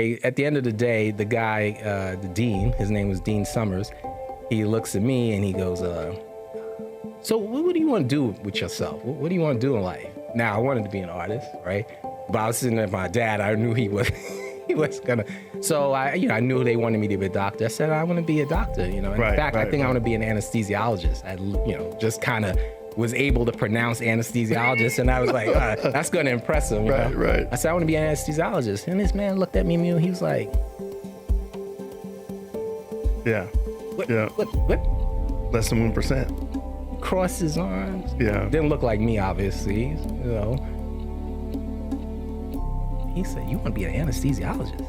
At the end of the day, the guy, the dean, his name was Dean Summers, he looks at me and he goes, so what do you want to do with yourself? What do you want to do in life? Now, I wanted to be an artist, right? But I was sitting there with my dad. I knew he was gonna. So I knew they wanted me to be a doctor. I said, I want to be a doctor, In fact, I think I want to be an anesthesiologist. I, just kind of was able to pronounce anesthesiologist, and I was like, that's going to impress him. Right. I said, I want to be an anesthesiologist. And this man looked at me and he was like, yeah. What? Less than 1%. Crossed his arms. Yeah. Didn't look like me, obviously, He said, you want to be an anesthesiologist?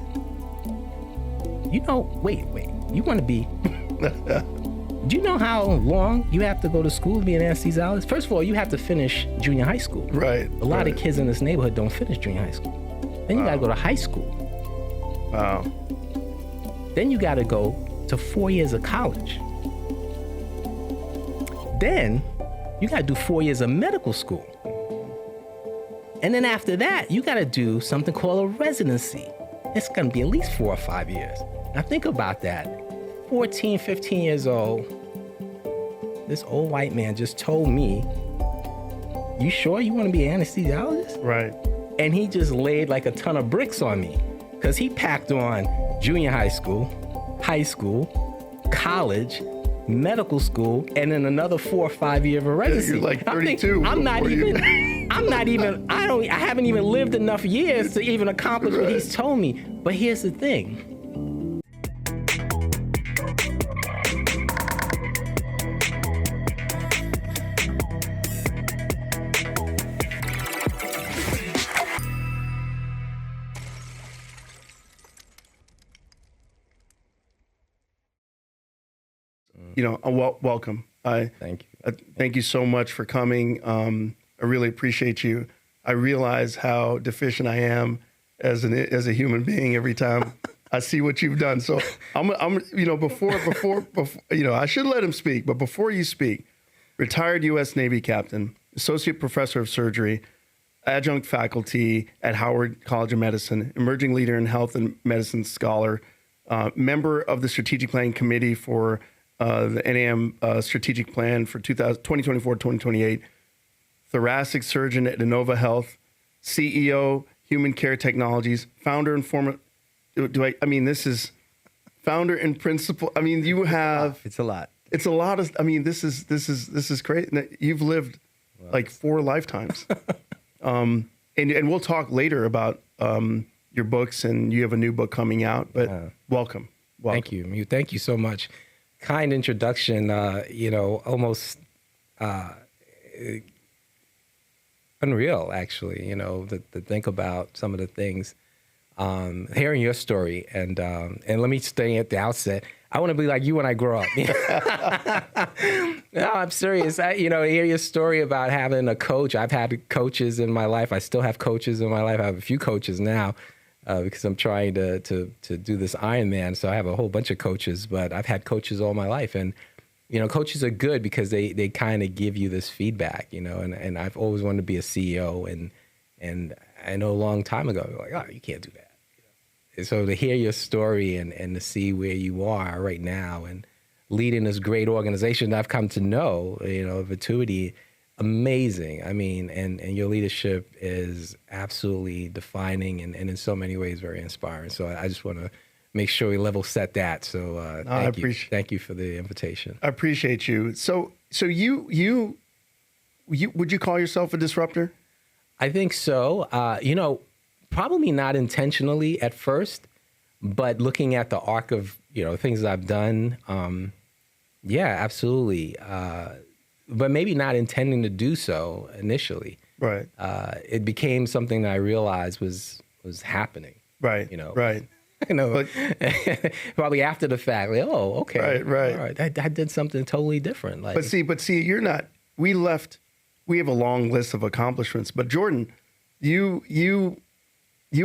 Wait, you want to be... Do you know how long you have to go to school to be an anesthesiologist? First of all, you have to finish junior high school. Right. A lot of kids in this neighborhood don't finish junior high school. Then you got to go to high school. Wow. Then you got to go to 4 years of college. Then you got to do 4 years of medical school. And then after that, you got to do something called a residency. It's going to be at least 4 or 5 years. Now think about that. 14, 15 years old, this old white man just told me, you sure you want to be an anesthesiologist? Right. And he just laid like a ton of bricks on me because he packed on junior high school, college, medical school, and then another 4 or 5 year of a residency. You're like 32. I haven't even lived enough years to even accomplish what he's told me. But here's the thing. Welcome. Thank you. Thank you so much for coming. I really appreciate you. I realize how deficient I am as a human being every time I see what you've done. So before I should let him speak, but before you speak, retired U.S. Navy captain, associate professor of surgery, adjunct faculty at Howard College of Medicine, emerging leader in health and medicine scholar, member of the strategic planning committee for the NAM strategic plan for 2024-2028, thoracic surgeon at Innova Health, CEO, Human Care Technologies, founder and former, this is founder and principal. You have, it's a lot. It's a lot of, this is great. You've lived like 4 lifetimes. And we'll talk later about your books, and you have a new book coming out, but welcome. Thank you. Thank you so much. Kind introduction, almost unreal, actually, to think about some of the things, hearing your story. And let me stay at the outset. I want to be like you when I grow up. No, I'm serious. Hear your story about having a coach. I've had coaches in my life. I still have coaches in my life. I have a few coaches now. Because I'm trying to do this Ironman. So I have a whole bunch of coaches, but I've had coaches all my life. And, coaches are good because they kind of give you this feedback, and I've always wanted to be a CEO. And I know a long time ago, like, oh, you can't do that. And so to hear your story and to see where you are right now and leading this great organization that I've come to know, Vituity, amazing. And your leadership is absolutely defining and in so many ways very inspiring. So I just want to make sure we level set that. So thank you for the invitation. I appreciate you. So you would you call yourself a disruptor? I think so. Probably not intentionally at first, but looking at the arc of, things I've done. Yeah, absolutely. But maybe not intending to do so initially. Right. It became something that I realized was happening. Right. Right. But, probably after the fact, like, oh, okay. Right. All right. I did something totally different. Like, but see, you're not. We have a long list of accomplishments. But Jordan, you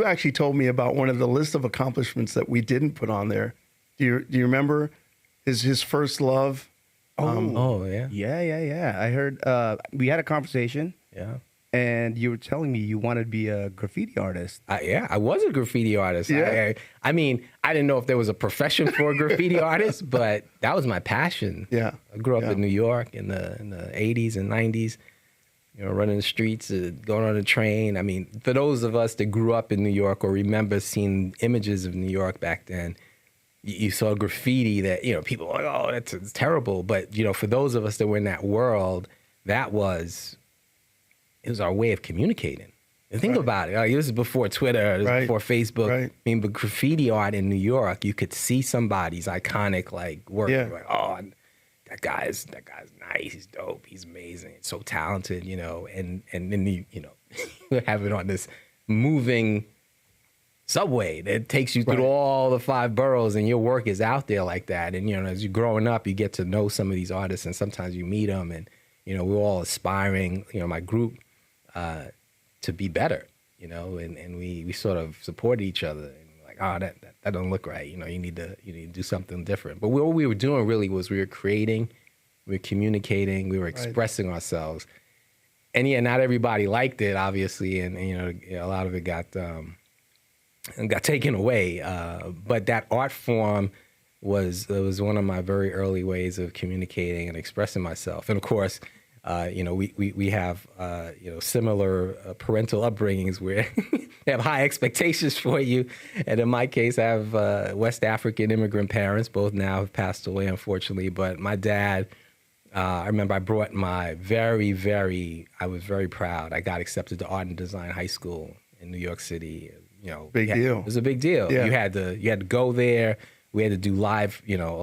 actually told me about one of the list of accomplishments that we didn't put on there. Do you remember his first love? Yeah. I heard we had a conversation. Yeah. and you were telling me you wanted to be a graffiti artist. Yeah, I was a graffiti artist. Yeah. I mean, I didn't know if there was a profession for a graffiti artist, but that was my passion. Yeah. I grew up in New York in the 80s and 90s, running the streets, going on the train. I mean, for those of us that grew up in New York or remember seeing images of New York back then, you saw graffiti that, people were like, oh, it's terrible. But, for those of us that were in that world, it was our way of communicating. And think about it. Like, this is before Twitter, this is before Facebook. Right. I mean, but graffiti art in New York, you could see somebody's iconic work. Yeah. Like, oh, that guy's nice. He's dope. He's amazing. So talented, and then you have it on this moving subway that takes you through all the 5 boroughs, and your work is out there like that. And as you're growing up, you get to know some of these artists, and sometimes you meet them, and we're all aspiring. My group. To be better, and we sort of supported each other, and like, oh, that don't look right, you need to do something different. But what we were doing really was we were creating, we were communicating, we were expressing ourselves, and not everybody liked it, obviously, and a lot of it got taken away. But that art form was one of my very early ways of communicating and expressing myself, and of course. We have similar parental upbringings where they have high expectations for you. And in my case, I have West African immigrant parents. Both now have passed away, unfortunately. But my dad, I remember I brought I was very proud. I got accepted to Art and Design High School in New York City. Big deal. It was a big deal. Yeah. You had to go there. We had to do a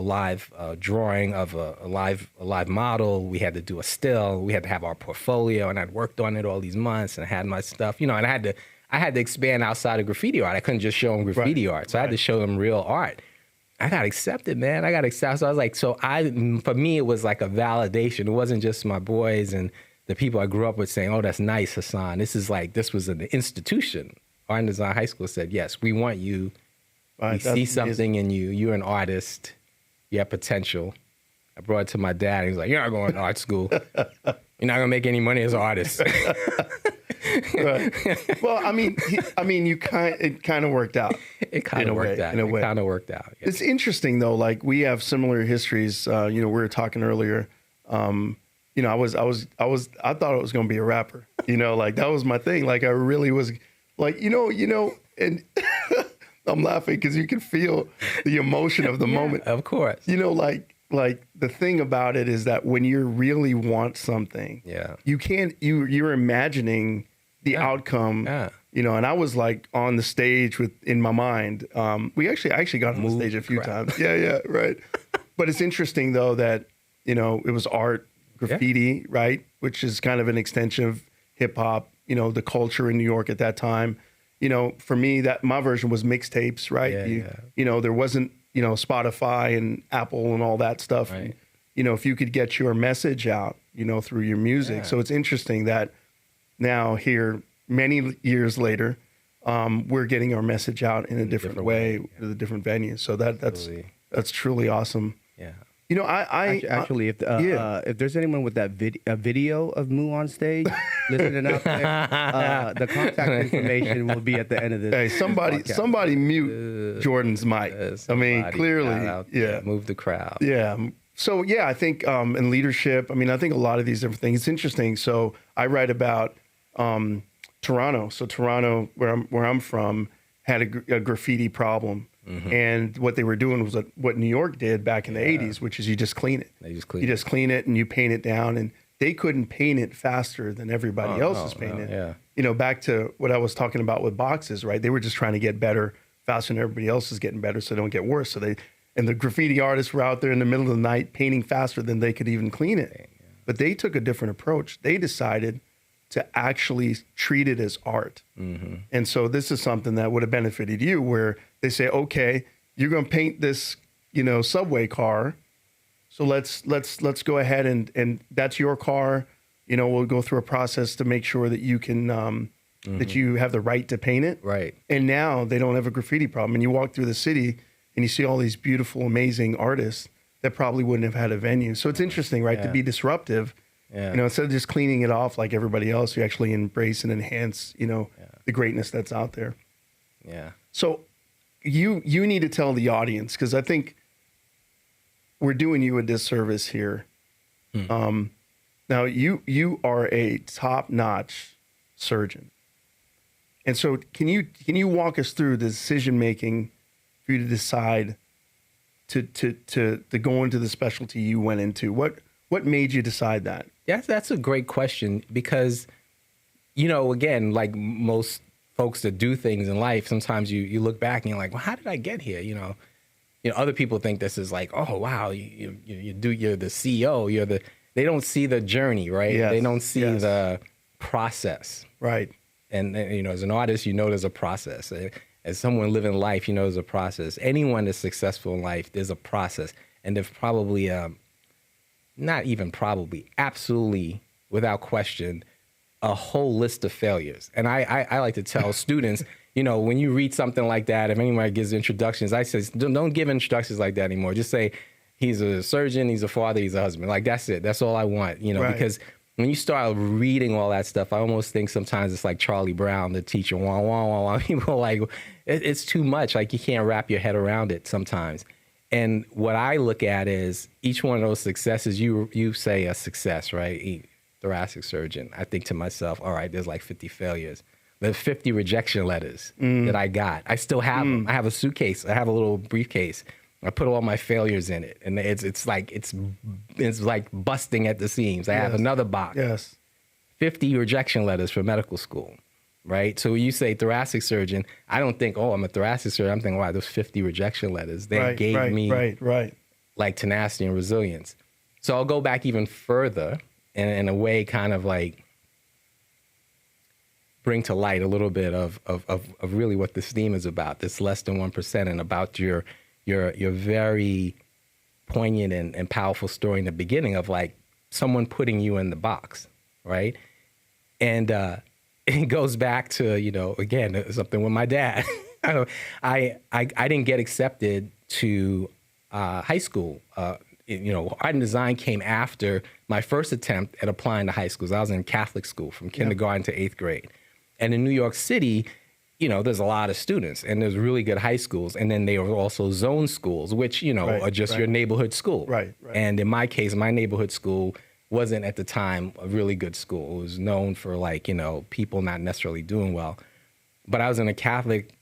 live drawing of a live model. We had to do a still. We had to have our portfolio, and I'd worked on it all these months, and I had my stuff, and I had to expand outside of graffiti art. I couldn't just show them graffiti art, so I had to show them real art. I got accepted, man. I got accepted. So I was like, for me, it was like a validation. It wasn't just my boys and the people I grew up with saying, "Oh, that's nice, Hassan." This was an institution. Art and Design High School said, "Yes, we want you." We see something in you. You're an artist. You have potential. I brought it to my dad. He was like, "You're not going to art school. You're not going to make any money as an artist." Right. Well, it kind of worked out. It kind of worked out. It kind of worked out. Yeah. It's interesting though. Like we have similar histories. We were talking earlier. I thought I was going to be a rapper. Like that was my thing. Like I really was. Like and. I'm laughing because you can feel the emotion of the moment. Of course. Like the thing about it is that when you really want something, you can't. You're imagining the outcome. Yeah. And I was like on the stage in my mind. I actually got on the stage a few times. Yeah, right. But it's interesting though that it was art, graffiti, right, which is kind of an extension of hip hop. The culture in New York at that time. For me, that my version was mixtapes, right? There wasn't, Spotify and Apple and all that stuff. Right. And, if you could get your message out, through your music. Yeah. So it's interesting that now here, many years later, we're getting our message out in a different way with a different venue. So that's truly awesome. Yeah. If there's anyone with that video of Moo on stage listening out there, the contact information will be at the end of this. Hey, somebody mute Jordan's mic. Clearly, move the crowd. Yeah. So I think in leadership, I think a lot of these different things. It's interesting. So I write about Toronto. So Toronto, where I'm from, had a graffiti problem. Mm-hmm. And what they were doing was what New York did back in the 80s, which is you just clean it. You just clean it and you paint it down. And they couldn't paint it faster than everybody else is painting it. Yeah. Back to what I was talking about with boxes, right? They were just trying to get better faster than everybody else is getting better so they don't get worse. So the graffiti artists were out there in the middle of the night painting faster than they could even clean it. Yeah. But they took a different approach. They decided to actually treat it as art. Mm-hmm. And so this is something that would have benefited you where they say, okay, you're going to paint this, subway car. So let's go ahead and that's your car. We'll go through a process to make sure that you can, that you have the right to paint it. Right. And now they don't have a graffiti problem. And you walk through the city and you see all these beautiful, amazing artists that probably wouldn't have had a venue. So it's interesting, right? To be disruptive Yeah. You know, instead of just cleaning it off like everybody else, you actually embrace and enhance, you know, the greatness that's out there. Yeah. So you need to tell the audience, because I think we're doing you a disservice here. Now you are a top-notch surgeon. And so can you walk us through the decision making for you to decide to go into the specialty you went into? What made you decide that? That's a great question, because, you know, again, like most folks that do things in life, sometimes you look back and you're like, well, how did I get here? You know, other people think this is like, oh, wow, you're the CEO, they don't see the journey, right? Yes, They don't see yes. the process. Right. And, you know, as an artist, you know there's a process. As someone living life, you know there's a process. Anyone that's successful in life, there's a process. And there's probably, not even probably, absolutely, without question, a whole list of failures. And I like to tell students, you know, when you read something like that, if anybody gives introductions, I say, don't give introductions like that anymore. Just say, he's a surgeon, he's a father, he's a husband. Like, that's it. That's all I want, you know, Right. because when you start reading all that stuff, I almost think sometimes it's like Charlie Brown, the teacher, wah, wah, wah, wah. People are like, it's too much. Like, you can't wrap your head around it sometimes. And what I look at is each one of those successes, you say a success, right? Thoracic surgeon. I think to myself, all right, there's like 50 failures. There's 50 rejection letters that I got. I still have them. I have a suitcase. I have a little briefcase. I put all my failures in it, and it's like busting at the seams. I have another box. Yes. 50 rejection letters for medical school, right? So when you say thoracic surgeon, I don't think, oh, I'm a thoracic surgeon. I'm thinking, wow, those 50 rejection letters. They gave me like tenacity and resilience. So I'll go back even further and in a way kind of like bring to light a little bit of really what this theme is about, this less than 1%, and about your very poignant and powerful story in the beginning of like someone putting you in the box, right? And it goes back to, you know, again, something with my dad. I didn't get accepted to high school. You know, art and design came after my first attempt at applying to high schools. I was in Catholic school from kindergarten to 8th grade. And in New York City, you know, there's a lot of students, and there's really good high schools. And then there were also zone schools, which, you know, are just your neighborhood school. Right. And in my case, my neighborhood school wasn't at the time a really good school. It was known for, like, you know, people not necessarily doing well. But I was in a Catholic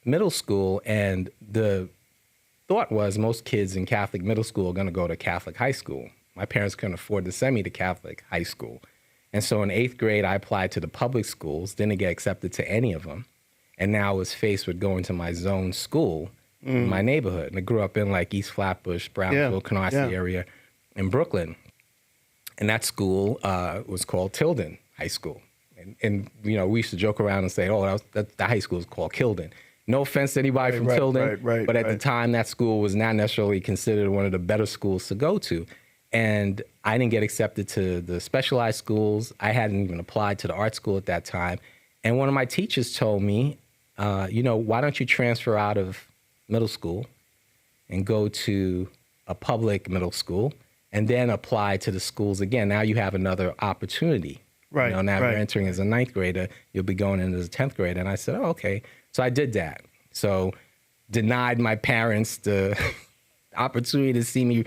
middle school, and the thought was most kids in Catholic middle school are going to go to Catholic high school. My parents couldn't afford to send me to Catholic high school. And so in 8th grade, I applied to the public schools, didn't get accepted to any of them. And now I was faced with going to my zone school in my neighborhood. And I grew up in like East Flatbush, Brownsville, Canarsie area in Brooklyn. And that school was called Tilden High School. And you know, we used to joke around and say, oh, the high school is called Kilden. No offense to anybody from Tilden, but at the time, that school was not necessarily considered one of the better schools to go to. And I didn't get accepted to the specialized schools. I hadn't even applied to the art school at that time. And one of my teachers told me, you know, why don't you transfer out of middle school and go to a public middle school and then apply to the schools again? Now you have another opportunity. Right. You know, now you're entering as a 9th grader, you'll be going in as a 10th grader. And I said, oh, okay. So I did that. So denied my parents the opportunity to see me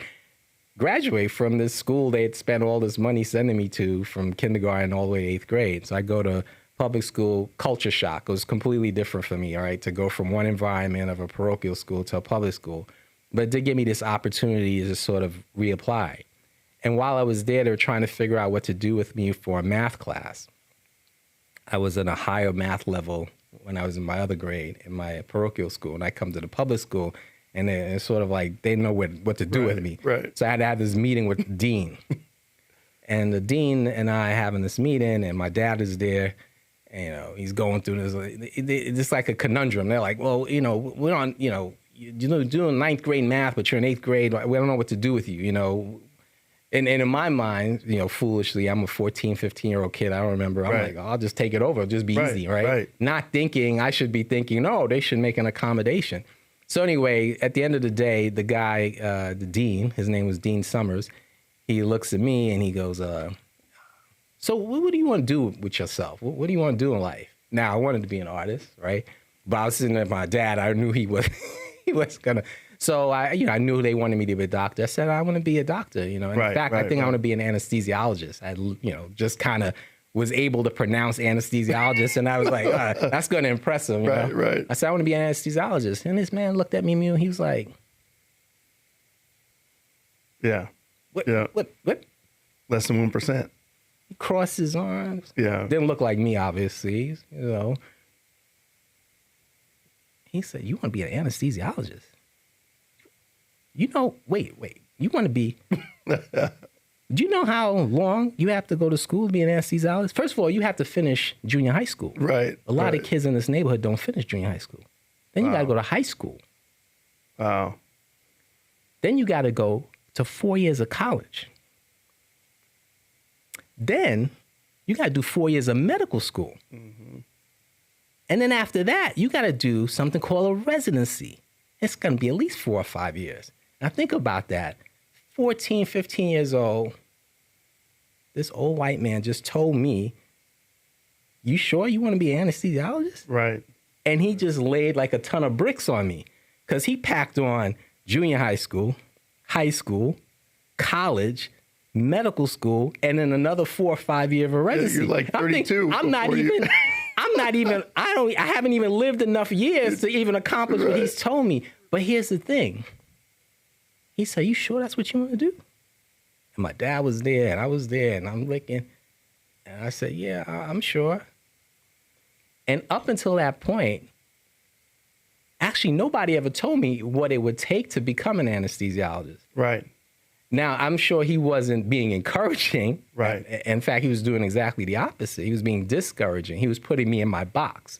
graduate from this school they had spent all this money sending me to from kindergarten all the way to 8th grade. So I go to public school, culture shock. It was completely different for me, all right, to go from one environment of a parochial school to a public school. But it did give me this opportunity to sort of reapply. And while I was there, they were trying to figure out what to do with me for a math class. I was in a higher math level when I was in my other grade in my parochial school. And I come to the public school, and it's sort of like they didn't know what to do with me. Right. So I had to have this meeting with the dean. And the dean and I having this meeting, and my dad is there. And, you know, he's going through this. It's like a conundrum. They're like, well, you know, we're on, you know, you're doing 9th grade math, but you're in 8th grade. We don't know what to do with you, you know. And in my mind, you know, foolishly, I'm a 14, 15-year-old kid. I don't remember. I'm like, oh, I'll just take it over. It'll just be easy, right? Not thinking I should be thinking, no, they should make an accommodation. So anyway, at the end of the day, the guy, the dean, his name was Dean Summers, he looks at me and he goes, So what do you want to do with yourself? What do you want to do in life? Now, I wanted to be an artist, right? But I was sitting there with my dad. I knew he was going to. So I knew they wanted me to be a doctor. I said, I want to be a doctor, And in fact, I think I want to be an anesthesiologist. I, just kind of was able to pronounce anesthesiologist. And I was like, that's going to impress him. Right. I said, I want to be an anesthesiologist. And this man looked at me, he was like, yeah. What? Less than 1%. He crossed his arms. Yeah. Didn't look like me, obviously, He said, you want to be an anesthesiologist? Wait. You want to be... Do you know how long you have to go to school to be an anesthesiologist? First of all, you have to finish junior high school. Right. A lot of kids in this neighborhood don't finish junior high school. Then you got to go to high school. Wow. Then you got to go to 4 years of college. Then you got to do 4 years of medical school. Mm-hmm. And then after that, you got to do something called a residency. It's going to be at least 4 or 5 years. Now think about that. 14, 15 years old, this old white man just told me, you sure you want to be an anesthesiologist? Right. And he just laid like a ton of bricks on me because he packed on junior high school, college, medical school, and then another 4 or 5 year of a residency. You're like 32. I haven't even lived enough years to even accomplish what he's told me. But here's the thing. He said, you sure that's what you want to do? And my dad was there and I was there and I'm looking. And I said, yeah, I'm sure. And up until that point, actually, nobody ever told me what it would take to become an anesthesiologist. Right. Now, I'm sure he wasn't being encouraging. Right. In fact, he was doing exactly the opposite. He was being discouraging. He was putting me in my box.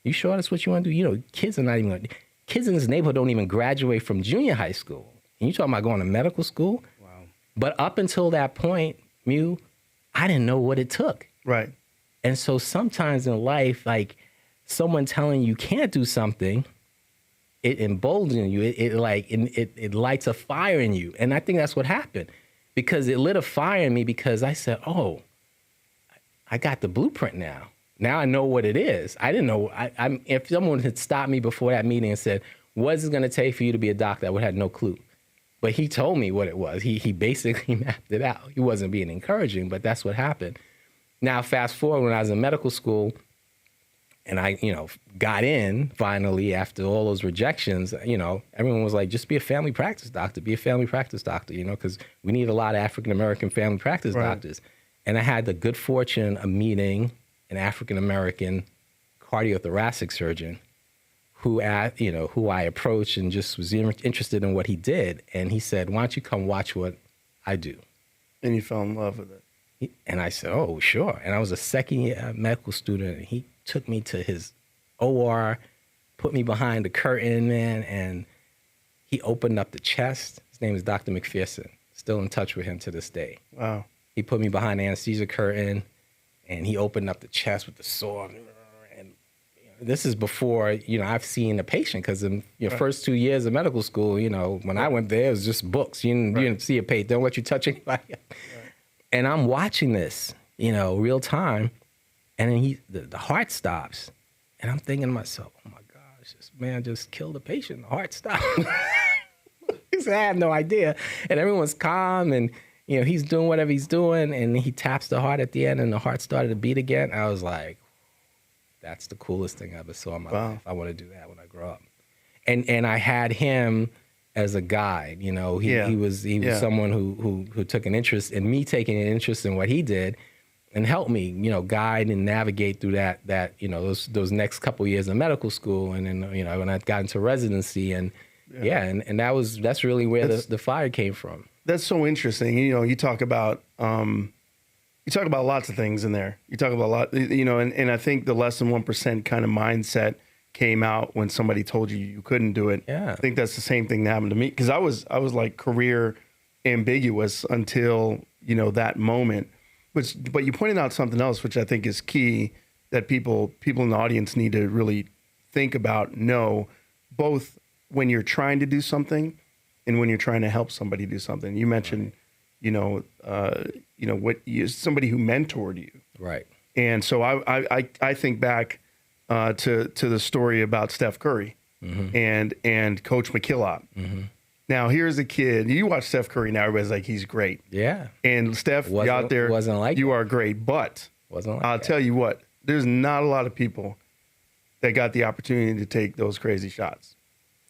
You sure that's what you want to do? Kids in this neighborhood don't even graduate from junior high school. And you talking about going to medical school? Wow. But up until that point, I didn't know what it took. Right. And so sometimes in life, like someone telling you can't do something, it emboldens you. It lights a fire in you. And I think that's what happened because it lit a fire in me because I said, oh, I got the blueprint now. Now I know what it is. I didn't know. If someone had stopped me before that meeting and said, what is it going to take for you to be a doctor? I would have had no clue. But he told me what it was. He basically mapped it out. He wasn't being encouraging, but that's what happened. Now, fast forward when I was in medical school and I, got in finally after all those rejections, everyone was like, just be a family practice doctor, because we need a lot of African-American family practice doctors. And I had the good fortune of meeting an African-American cardiothoracic surgeon who I approached and just was interested in what he did. And he said, why don't you come watch what I do? And you fell in love with it. And I said, oh, sure. And I was a second-year medical student, and he took me to his OR, put me behind the curtain, man, and he opened up the chest. His name is Dr. McPherson. Still in touch with him to this day. Wow. He put me behind the anesthesia curtain, and he opened up the chest with the saw. And this is before, I've seen a patient, because in your first 2 years of medical school, when I went there, it was just books. You didn't see a patient. Don't let you touch anybody. Right. And I'm watching this, real time. And then the heart stops. And I'm thinking to myself, oh my gosh, this man just killed a patient. The heart stopped. I have no idea. And everyone's calm and, he's doing whatever he's doing. And he taps the heart at the end and the heart started to beat again. I was like, that's the coolest thing I ever saw in my life. I want to do that when I grow up. And I had him as a guide. He was someone who took an interest in me taking an interest in what he did and helped me, guide and navigate through that those next couple years of medical school. And then, when I got into residency and that's really where the fire came from. That's so interesting. You talk about lots of things in there. You talk about a lot, and I think the less than 1% kind of mindset came out when somebody told you couldn't do it. Yeah. I think that's the same thing that happened to me because I was like career ambiguous until, that moment. But you pointed out something else, which I think is key that people in the audience need to really think about, know, both when you're trying to do something and when you're trying to help somebody do something. You mentioned, somebody who mentored you. Right. And so I think back to the story about Steph Curry and Coach McKillop. Now here's a kid. You watch Steph Curry now, everybody's like, he's great. Yeah. And Steph, you out there, wasn't like you are great. But I'll tell you what, there's not a lot of people that got the opportunity to take those crazy shots.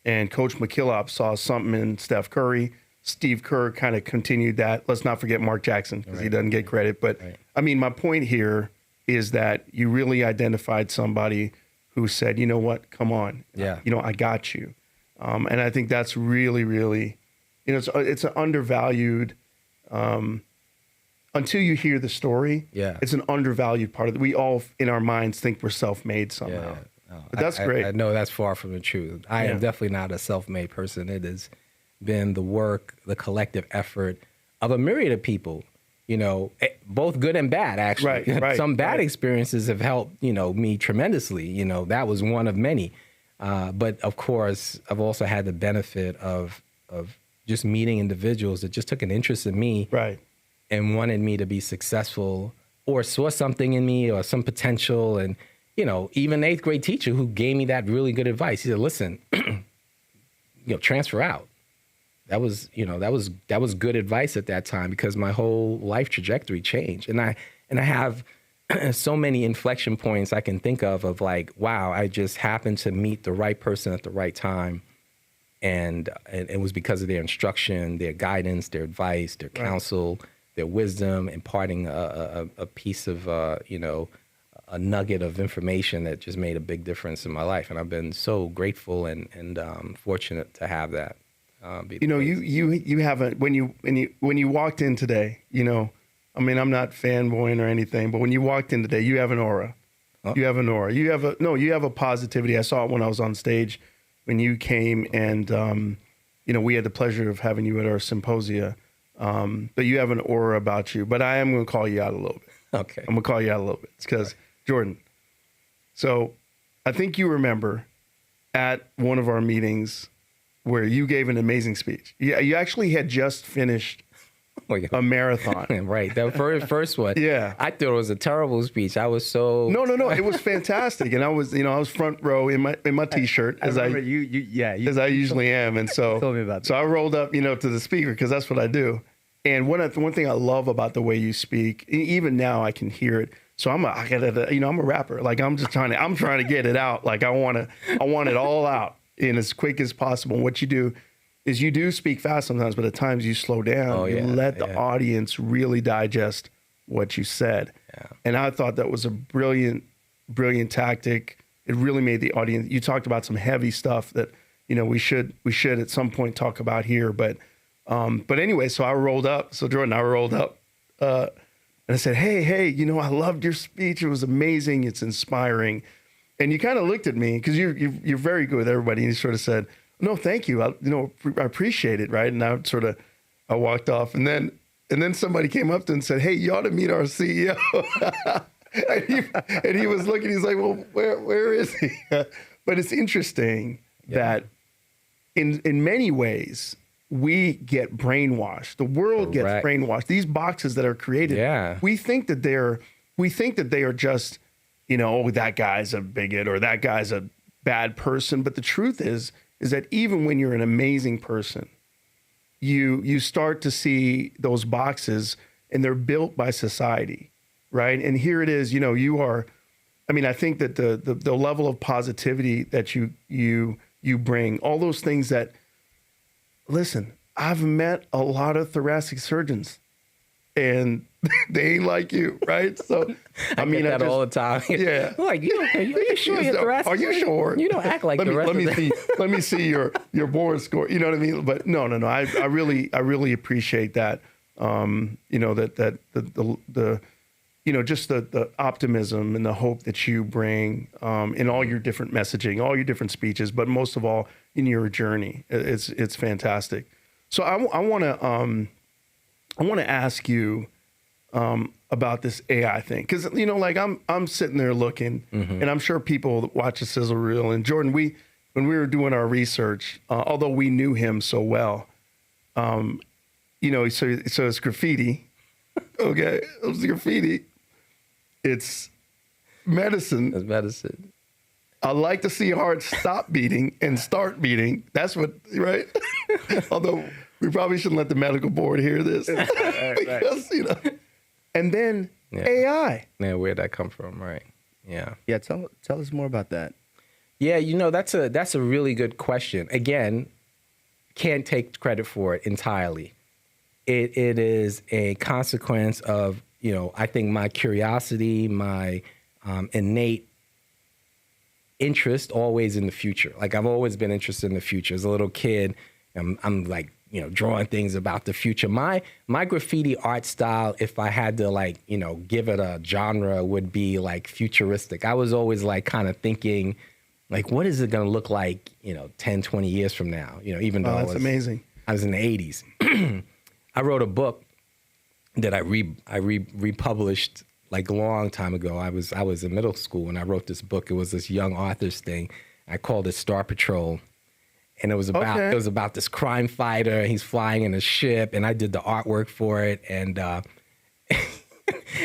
And Coach McKillop saw something in Steph Curry. Steve Kerr kind of continued that. Let's not forget Mark Jackson, because he doesn't get credit. But I mean, my point here is that you really identified somebody who said, you know what, come on. Yeah. I got you. And I think that's really, really, it's an undervalued, until you hear the story, it's an undervalued part of it. We all in our minds think we're self-made somehow. Yeah. No, but that's great. I know that's far from the truth. I am definitely not a self-made person. It has been the work, the collective effort of a myriad of people, both good and bad, actually. Right. Some bad experiences have helped, me tremendously. That was one of many. But of course, I've also had the benefit of just meeting individuals that just took an interest in me, and wanted me to be successful, or saw something in me or some potential. And even an 8th grade teacher who gave me that really good advice. He said, "Listen, transfer out." That was good advice at that time, because my whole life trajectory changed, and I have so many inflection points I can think of like, wow, I just happened to meet the right person at the right time. And it was because of their instruction, their guidance, their advice, their counsel, their wisdom, imparting a piece of, a nugget of information that just made a big difference in my life. And I've been so grateful and fortunate to have that. You haven't, when you walked in today, I mean, I'm not fanboying or anything, but when you walked in today, you have an aura. Oh. You have an aura. You have a positivity. I saw it when I was on stage when you came, and we had the pleasure of having you at our symposia. But you have an aura about you. But I am going to call you out a little bit. Okay. I'm going to call you out a little bit. It's because, Jordan, so I think you remember at one of our meetings where you gave an amazing speech. You actually had just finished a marathon. Right. That first one. Yeah. I thought it was a terrible speech. I was so... No. It was fantastic. And I was front row in my T-shirt, as I usually am. And so, told me about that. So I rolled up, to the speaker, because that's what I do. And one thing I love about the way you speak, even now I can hear it. So I'm a rapper. Like I'm trying to get it out. Like I want it all out in as quick as possible. And what you do is you do speak fast sometimes, but at times you slow down. You let the audience really digest what you said. Yeah. And I thought that was a brilliant tactic. It really made the audience. You talked about some heavy stuff that, we should at some point talk about here. But anyway, so I rolled up. So Jordan, I rolled up, and I said, hey, I loved your speech. It was amazing. It's inspiring. And you kind of looked at me, because you're very good with everybody. And you sort of said, no, thank you. I appreciate it, right? And I walked off, and then somebody came up to him and said, "Hey, you ought to meet our CEO." and he was looking. He's like, "Well, where is he?" But it's interesting that in many ways we get brainwashed. The world gets brainwashed. These boxes that are created, we think that they are just, that guy's a bigot or that guy's a bad person. But the truth is that even when you're an amazing person, you start to see those boxes, and they're built by society, right? And here it is, you are, I think that the level of positivity that you bring, all those things that, listen, I've met a lot of thoracic surgeons, and they ain't like you, right? So I get that all the time. Yeah. Like, are you sure you're thoracic? Are you sure? You don't act like the rest of them. Let me see your board score. You know what I mean? But no. I really appreciate that. That just the optimism and the hope that you bring in all your different messaging, all your different speeches, but most of all in your journey. It's fantastic. So I want to ask you about this AI thing, because I'm sitting there looking, and I'm sure people that watch the Sizzle Reel, and Jordan, when we were doing our research, although we knew him so well, so it's graffiti. Okay, it's graffiti. It's medicine. That's medicine. I like to see hearts stop beating and start beating. That's what, right? Although we probably shouldn't let the medical board hear this. Because, and then AI. Yeah, where'd that come from, right? Yeah. Yeah, tell us more about that. Yeah, that's a really good question. Again, can't take credit for it entirely. It is a consequence of, I think my curiosity, my innate interest always in the future. Like I've always been interested in the future. As a little kid, I'm like, drawing things about the future. My graffiti art style, if I had to give it a genre, would be like futuristic. I was always like kind of thinking like, what is it going to look like, 10, 20 years from now? Even though that's amazing. I was in the 80s. I wrote a book that I republished like a long time ago. I was in middle school when I wrote this book. It was this young author's thing. I called it Star Patrol. And it was about this crime fighter. He's flying in a ship, and I did the artwork for it. And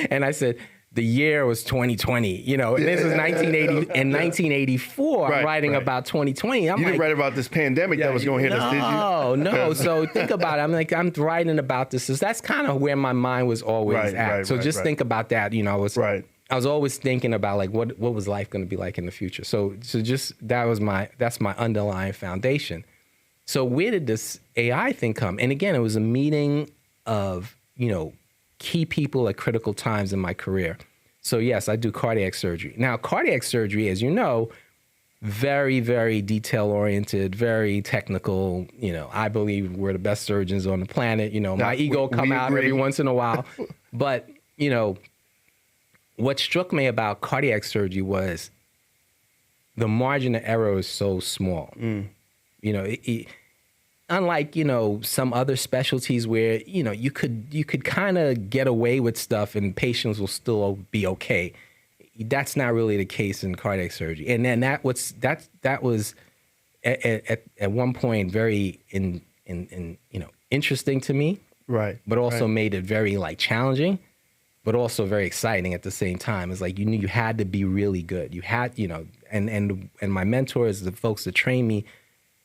and I said the year was 2020. This was 1980 and 1984. I'm writing about 2020. You didn't write about this pandemic that was going to hit us, did you? No. So think about it. I'm writing about this. So that's kind of where my mind was always at. So think about that. I was always thinking about like what was life going to be like in the future. So just that's my underlying foundation. So where did this AI thing come? And again, it was a meeting of, key people at critical times in my career. So yes, I do cardiac surgery. Now, cardiac surgery, as you know, very, very detail oriented, very technical. I believe we're the best surgeons on the planet. My ego come out every once in a while, but what struck me about cardiac surgery was the margin of error is so small. Unlike, some other specialties where, you could kind of get away with stuff and patients will still be okay. That's not really the case in cardiac surgery. And then that was at one point very interesting to me. Right. But also made it very challenging, but also very exciting at the same time. It's like you knew you had to be really good. You had, and my mentors, the folks that trained me,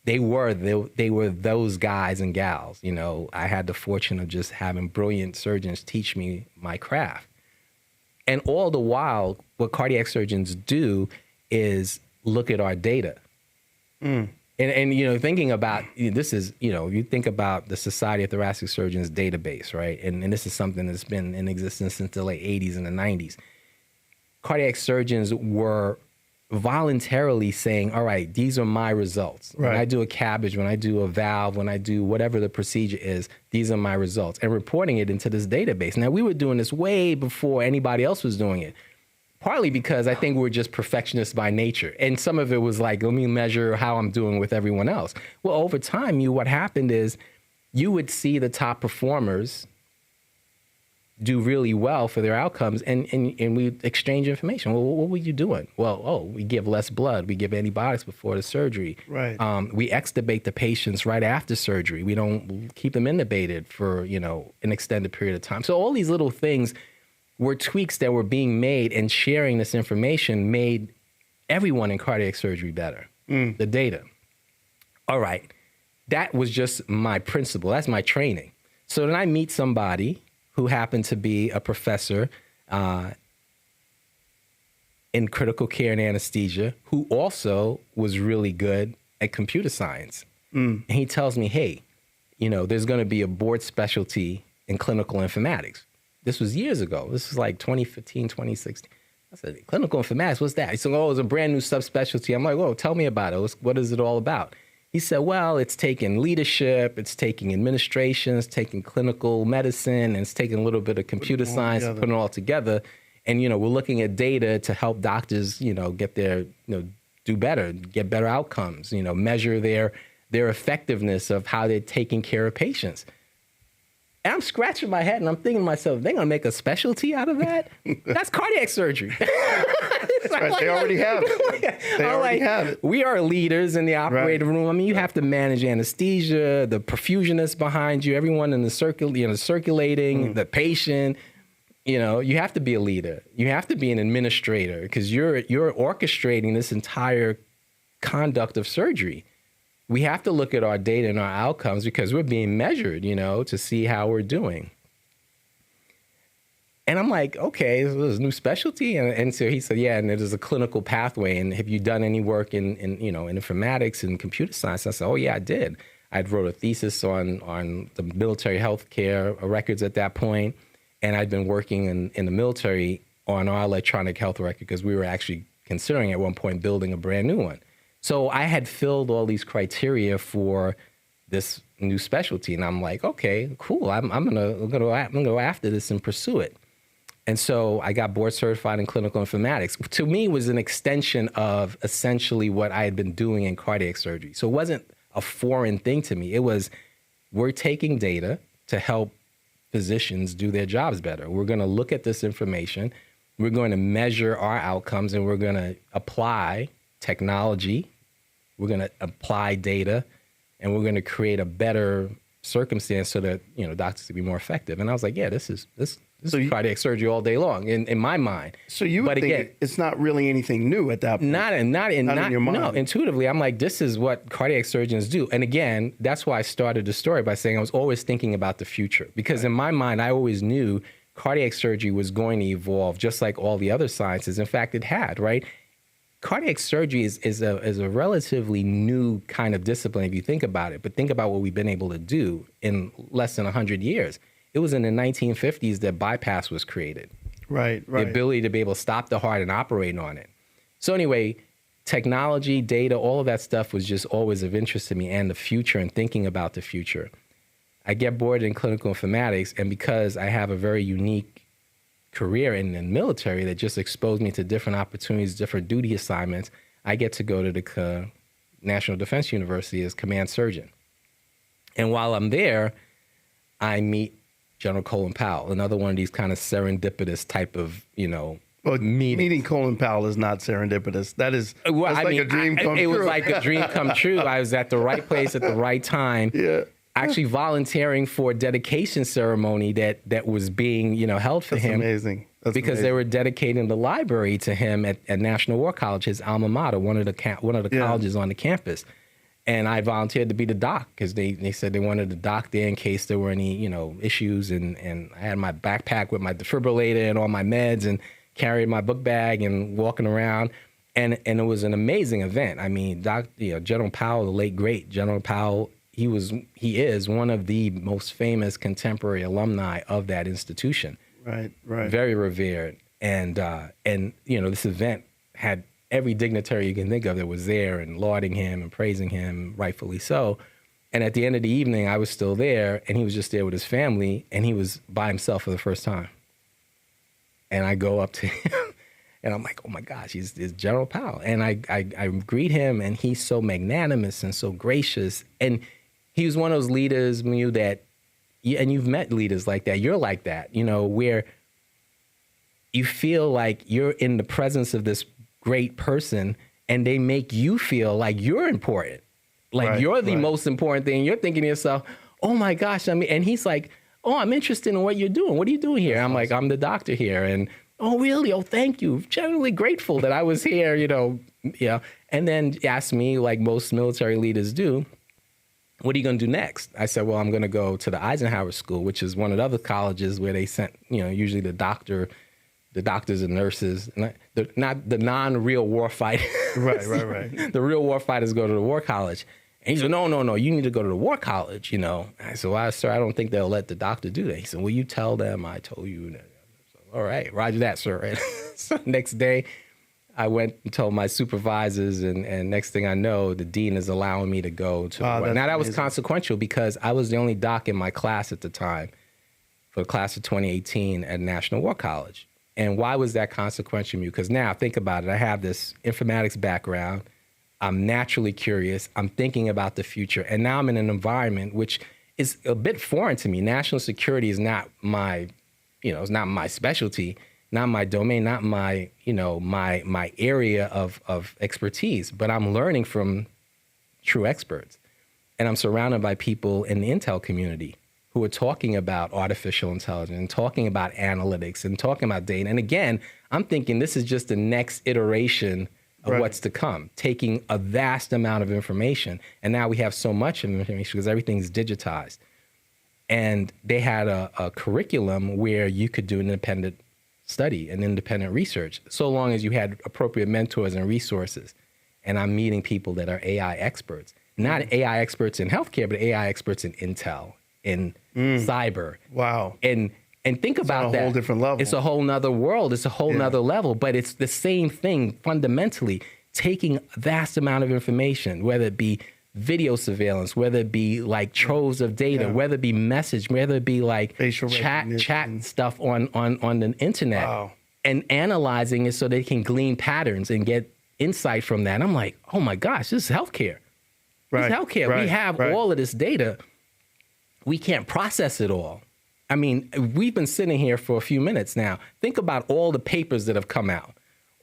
they were those guys and gals. I had the fortune of just having brilliant surgeons teach me my craft. And all the while, what cardiac surgeons do is look at our data. And thinking about this is, you think about the Society of Thoracic Surgeons database, right? And this is something that's been in existence since the late 80s and the 90s. Cardiac surgeons were voluntarily saying, all right, these are my results. Right. When I do a cabbage, when I do a valve, when I do whatever the procedure is, these are my results, and reporting it into this database. Now, we were doing this way before anybody else was doing it. Partly because I think we're just perfectionists by nature. And some of it was like, let me measure how I'm doing with everyone else. Well, over time, what happened is you would see the top performers do really well for their outcomes, and we exchange information. Well, what were you doing? Well, we give less blood. We give antibiotics before the surgery. Right. We extubate the patients right after surgery. We don't keep them intubated for, an extended period of time. So all these little things were tweaks that were being made, and sharing this information made everyone in cardiac surgery better. The data. All right. That was just my principle. That's my training. So then I meet somebody who happened to be a professor in critical care and anesthesia, who also was really good at computer science. And he tells me, hey, there's going to be a board specialty in clinical informatics. This was years ago. This was like 2015, 2016. I said, clinical informatics, what's that? He said, it's a brand new subspecialty. I'm like, whoa, tell me about it. What is it all about? He said, well, it's taking leadership, it's taking administration, it's taking clinical medicine, and it's taking a little bit of computer science and putting it all together. And, we're looking at data to help doctors, get their, do better, get better outcomes, measure their effectiveness of how they're taking care of patients. And I'm scratching my head and I'm thinking to myself, they're going to make a specialty out of that? That's cardiac surgery. Right. They already have it. They already have it. We are leaders in the operating room. I mean, you have to manage anesthesia, the perfusionist behind you, everyone in the circulating, the patient. You know, you have to be a leader. You have to be an administrator because you're orchestrating this entire conduct of surgery. We have to look at our data and our outcomes because we're being measured, you know, to see how we're doing. And I'm like, okay, this is a new specialty. And so he said, yeah, and there's a clinical pathway. And have you done any work in informatics and computer science? I said, oh, yeah, I did. I wrote a thesis on the military healthcare records at that point. And I'd been working in the military on our electronic health record because we were actually considering at one point building a brand new one. So I had filled all these criteria for this new specialty. And I'm like, okay, cool. I'm gonna go after this and pursue it. And so I got board certified in clinical informatics. To me, it was an extension of essentially what I had been doing in cardiac surgery. So it wasn't a foreign thing to me. It was, we're taking data to help physicians do their jobs better. We're going to look at this information. We're going to measure our outcomes, and we're going to apply technology. We're going to apply data, and we're going to create a better circumstance so that, you know, doctors can be more effective. And I was like, yeah, this is cardiac surgery all day long in my mind. So you would think it's not really anything new at that point. Not in your mind. No, intuitively, I'm like, this is what cardiac surgeons do. And again, that's why I started the story by saying I was always thinking about the future. Because in my mind, I always knew cardiac surgery was going to evolve just like all the other sciences. In fact, it had, right? Cardiac surgery is a relatively new kind of discipline if you think about it. But think about what we've been able to do in less than 100 years. It was in the 1950s that bypass was created. Right. The ability to be able to stop the heart and operate on it. So anyway, technology, data, all of that stuff was just always of interest to me, and the future and thinking about the future. I get bored in clinical informatics, and because I have a very unique career in the military that just exposed me to different opportunities, different duty assignments, I get to go to the National Defense University as command surgeon. And while I'm there, I meet General Colin Powell, another one of these kind of serendipitous type of, meeting Colin Powell is not serendipitous. That's like a dream come true. It was like a dream come true. I was at the right place at the right time. Yeah. Actually volunteering for a dedication ceremony that was being, held for him. Amazing. That's because amazing. They were dedicating the library to him at National War College, his alma mater, one of the colleges on the campus. And I volunteered to be the doc because they said they wanted the doc there in case there were any, issues. And I had my backpack with my defibrillator and all my meds and carried my book bag and walking around. And it was an amazing event. I mean, General Powell, the late great General Powell, he is one of the most famous contemporary alumni of that institution. Right. Very revered. And this event had every dignitary you can think of that was there and lauding him and praising him, rightfully so. And at the end of the evening, I was still there, and he was just there with his family, and he was by himself for the first time. And I go up to him, and I'm like, oh my gosh, he's General Powell. And I greet him, and he's so magnanimous and so gracious. And he was one of those leaders, and you've met leaders like that. You're like that, where you feel like you're in the presence of this great person, and they make you feel like you're important. Like you're the most important thing. You're thinking to yourself, oh my gosh, and he's like, oh, I'm interested in what you're doing. What are you doing here? I'm like, I'm the doctor here. And, oh, really? Oh, thank you. Generally grateful that I was here, And then asked me, like most military leaders do, what are you going to do next? I said, well, I'm going to go to the Eisenhower School, which is one of the other colleges where they sent, usually the doctors and nurses, not the non-real war fighters. Right. The real war fighters go to the war college. And he said, no, you need to go to the war college, I said, well, sir, I don't think they'll let the doctor do that. He said, well, you tell them I told you that. Said, all right, roger that, sir. And so next day, I went and told my supervisors, and next thing I know, the dean is allowing me to go to the war. Now, that was consequential because I was the only doc in my class at the time for the class of 2018 at National War College. And why was that consequential to me? Because now, think about it. I have this informatics background. I'm naturally curious. I'm thinking about the future. And now I'm in an environment which is a bit foreign to me. National security is not my, it's not my specialty. not my domain, not my, my area of expertise, but I'm learning from true experts. And I'm surrounded by people in the Intel community who are talking about artificial intelligence and talking about analytics and talking about data. And again, I'm thinking this is just the next iteration of what's to come, taking a vast amount of information. And now we have so much information because everything's digitized. And they had a curriculum where you could do an independent study and independent research, so long as you had appropriate mentors and resources. And I'm meeting people that are AI experts, not AI experts in healthcare, but AI experts in Intel, in cyber. Wow. And think about that. It's a whole different level. It's a whole nother world. It's a whole nother level, but it's the same thing fundamentally, taking a vast amount of information, whether it be video surveillance, whether it be like troves of data, whether it be message, whether it be like facial chat stuff on the internet, Wow. and analyzing it so they can glean patterns and get insight from that. And I'm like, oh my gosh, this is healthcare. This is healthcare. We have all of this data. We can't process it all. I mean, we've been sitting here for a few minutes now. Think about all the papers that have come out,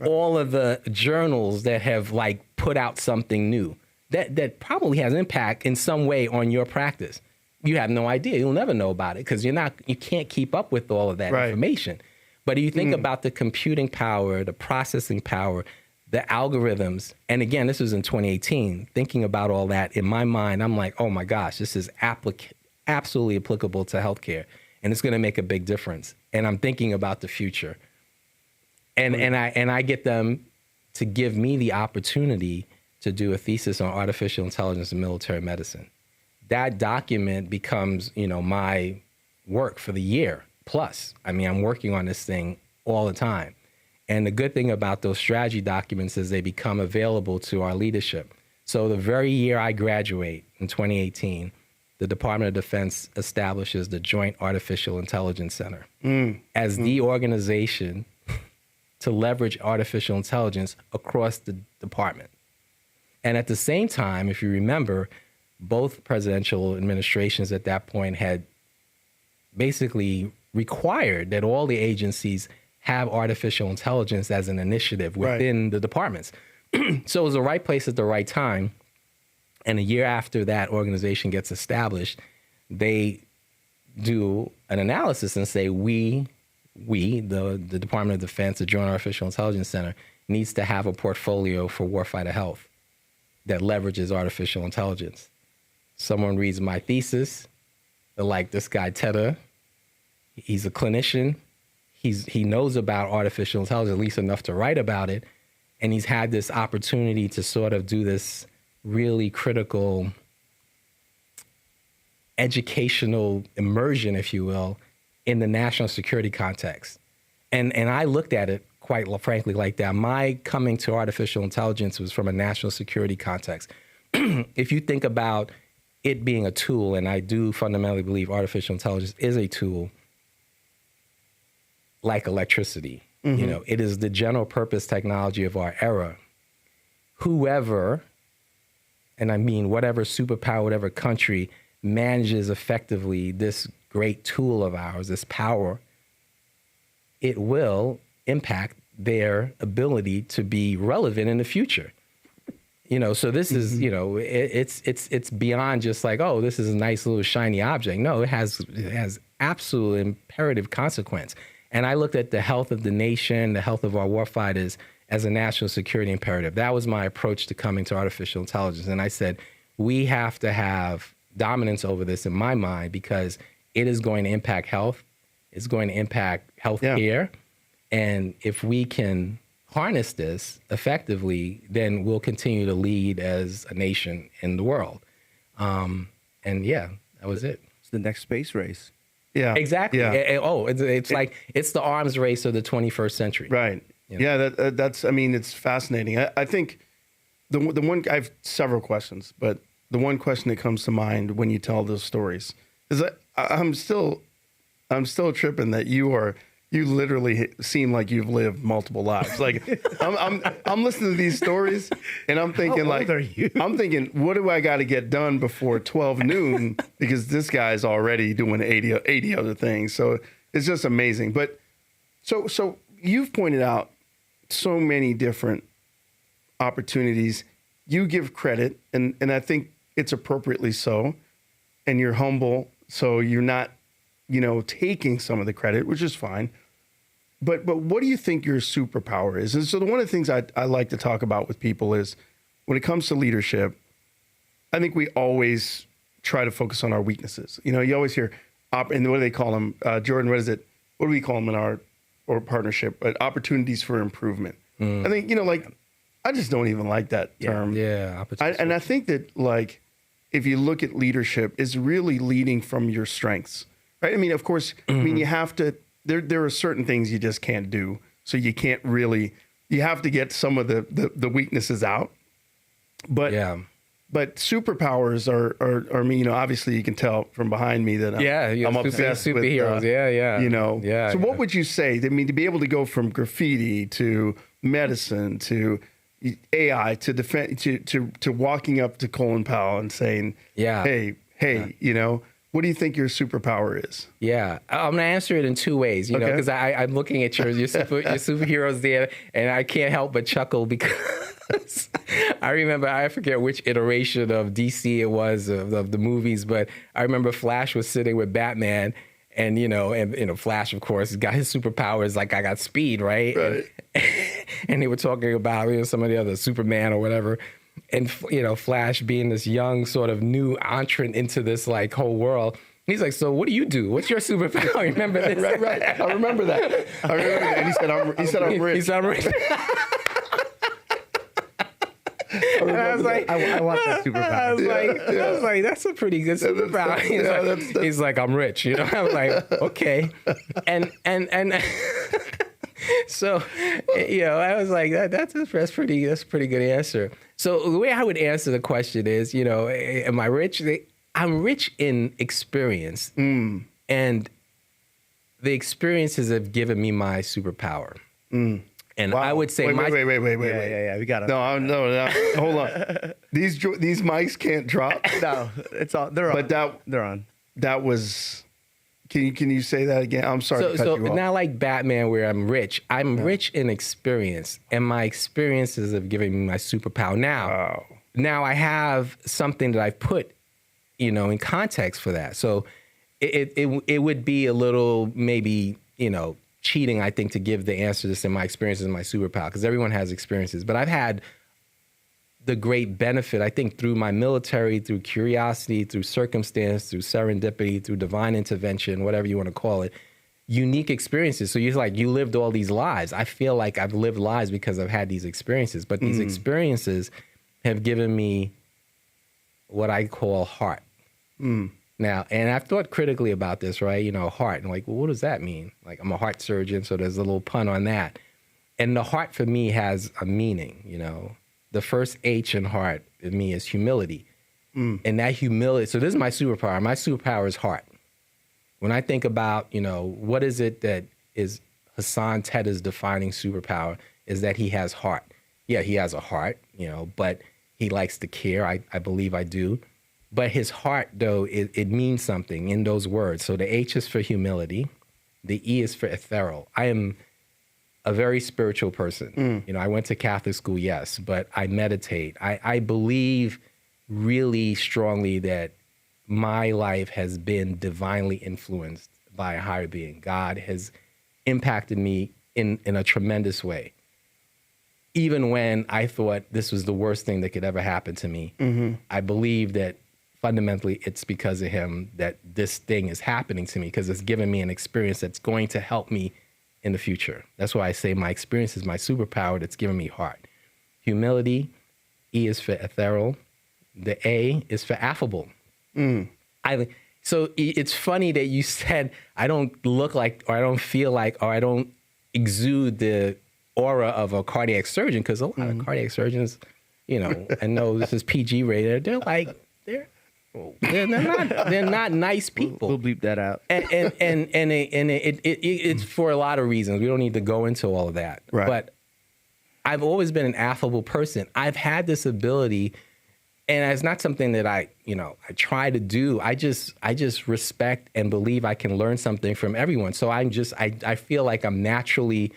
all of the journals that have like put out something new that probably has impact in some way on your practice. You have no idea. You'll never know about it because you can't keep up with all of that information. But you think about the computing power, the processing power, the algorithms. And again, this was in 2018. Thinking about all that in my mind, I'm like, oh my gosh, this is absolutely applicable to healthcare. And it's going to make a big difference. And I'm thinking about the future. And I get them to give me the opportunity to do a thesis on artificial intelligence in military medicine. That document becomes, my work for the year plus. I mean, I'm working on this thing all the time. And the good thing about those strategy documents is they become available to our leadership. So the very year I graduate in 2018, the Department of Defense establishes the Joint Artificial Intelligence Center as the organization to leverage artificial intelligence across the department. And at the same time, if you remember, both presidential administrations at that point had basically required that all the agencies have artificial intelligence as an initiative within the departments. So it was the right place at the right time. And a year after that organization gets established, they do an analysis and say, the Department of Defense, the Joint Artificial Intelligence Center, needs to have a portfolio for warfighter health that leverages artificial intelligence. Someone reads my thesis, they're like, this guy Tetteh, he's a clinician, he knows about artificial intelligence, at least enough to write about it, and he's had this opportunity to sort of do this really critical educational immersion, if you will, in the national security context. And I looked at it quite frankly like that. My coming to artificial intelligence was from a national security context. If you think about it being a tool, and I do fundamentally believe artificial intelligence is a tool like electricity. It is the general purpose technology of our era. Whoever, and I mean whatever superpower, whatever country manages effectively this great tool of ours, this power, it will impact their ability to be relevant in the future. So this is, it's beyond just like, oh, this is a nice little shiny object. No, it has absolute imperative consequence. And I looked at the health of the nation, the health of our warfighters as a national security imperative. That was my approach to coming to artificial intelligence. And I said, we have to have dominance over this in my mind because it is going to impact health. It's going to impact healthcare. And if we can harness this effectively, then we'll continue to lead as a nation in the world. And that was it. It's the next space race. Yeah, exactly. Yeah. It's like it's the arms race of the 21st century. Right. Yeah, that's. I mean, it's fascinating. I think the one. I have several questions, but the one question that comes to mind when you tell those stories is that I'm still tripping that you literally seem like you've lived multiple lives. Like I'm listening to these stories and I'm thinking, how old are you? I'm thinking, what do I got to get done before 12 noon? Because this guy's already doing 80 other things. So it's just amazing. But so you've pointed out so many different opportunities. You give credit, and I think it's appropriately so, and you're humble, so you're not, taking some of the credit, which is fine. But what do you think your superpower is? And so one of the things I like to talk about with people is when it comes to leadership, I think we always try to focus on our weaknesses. You always hear, and what do they call them? Jordan, what is it? What do we call them in our partnership? Opportunities for improvement. I think, I just don't even like that term. Yeah. And I think that, if you look at leadership, is really leading from your strengths, right? I mean, of course, you have to, there are certain things you just can't do. So you can't really, you have to get some of the weaknesses out. But superpowers are I mean, obviously you can tell from behind me that I'm obsessed with superheroes. So what would you say? I mean, to be able to go from graffiti to medicine to AI to defend to walking up to Colin Powell and saying, hey, what do you think your superpower is? Yeah, I'm gonna answer it in two ways, because I'm looking at your superheroes there, and I can't help but chuckle because I forget which iteration of DC it was of the movies, but I remember Flash was sitting with Batman, and Flash, of course, got his superpowers like I got speed, right? And they were talking about some of the other Superman or whatever. And, Flash being this young sort of new entrant into this whole world. He's like, so what do you do? What's your superpower? Remember this? Right. I remember that. And he said, I'm rich. He said, I'm rich. And I was like, I want that superpower. I was like, that's a pretty good superpower. He's like, I'm rich. I was like, okay. And so, I was like, that's a pretty good answer. So the way I would answer the question is, am I rich? I'm rich in experience, and the experiences have given me my superpower. And I would say, wait. Yeah, we got it. No, hold on. These mics can't drop. No, it's all. They're on. But they're on. That was. Can you say that again? I'm sorry to cut you off. Not like Batman where I'm rich. I'm rich in experience, and my experiences have given me my superpower. Now I have something that I've put, in context for that. So it would be a little maybe, cheating, I think, to give the answer to say my experiences and my superpower, because everyone has experiences. But I've had the great benefit, I think, through my military, through curiosity, through circumstance, through serendipity, through divine intervention, whatever you want to call it, unique experiences. So you lived all these lives. I feel like I've lived lives because I've had these experiences. But these experiences have given me what I call heart. Now, and I've thought critically about this, right? Heart. And what does that mean? I'm a heart surgeon, so there's a little pun on that. And the heart for me has a meaning, The first H in heart in me is humility. And that humility, so this is my superpower. My superpower is heart. When I think about, what is it that is Hassan Tetteh's defining superpower, is that he has heart. Yeah, he has a heart, but he likes to care. I believe I do. But his heart, though, it means something in those words. So the H is for humility. The E is for ethereal. I am a very spiritual person. I went to Catholic school, yes, but I meditate. I believe really strongly that my life has been divinely influenced by a higher being. God has impacted me in a tremendous way. Even when I thought this was the worst thing that could ever happen to me, I believe that fundamentally it's because of him that this thing is happening to me, because it's given me an experience that's going to help me in the future. That's why I say my experience is my superpower that's given me heart. Humility, E is for ethereal. The A is for affable. So it's funny that you said I don't look like, or I don't feel like, or I don't exude the aura of a cardiac surgeon, because a lot of cardiac surgeons, I know this is PG rated, they're not nice people. We'll bleep that out. And it's for a lot of reasons. We don't need to go into all of that. Right. But I've always been an affable person. I've had this ability, and it's not something that I try to do. I just respect and believe I can learn something from everyone. So I feel like I'm naturally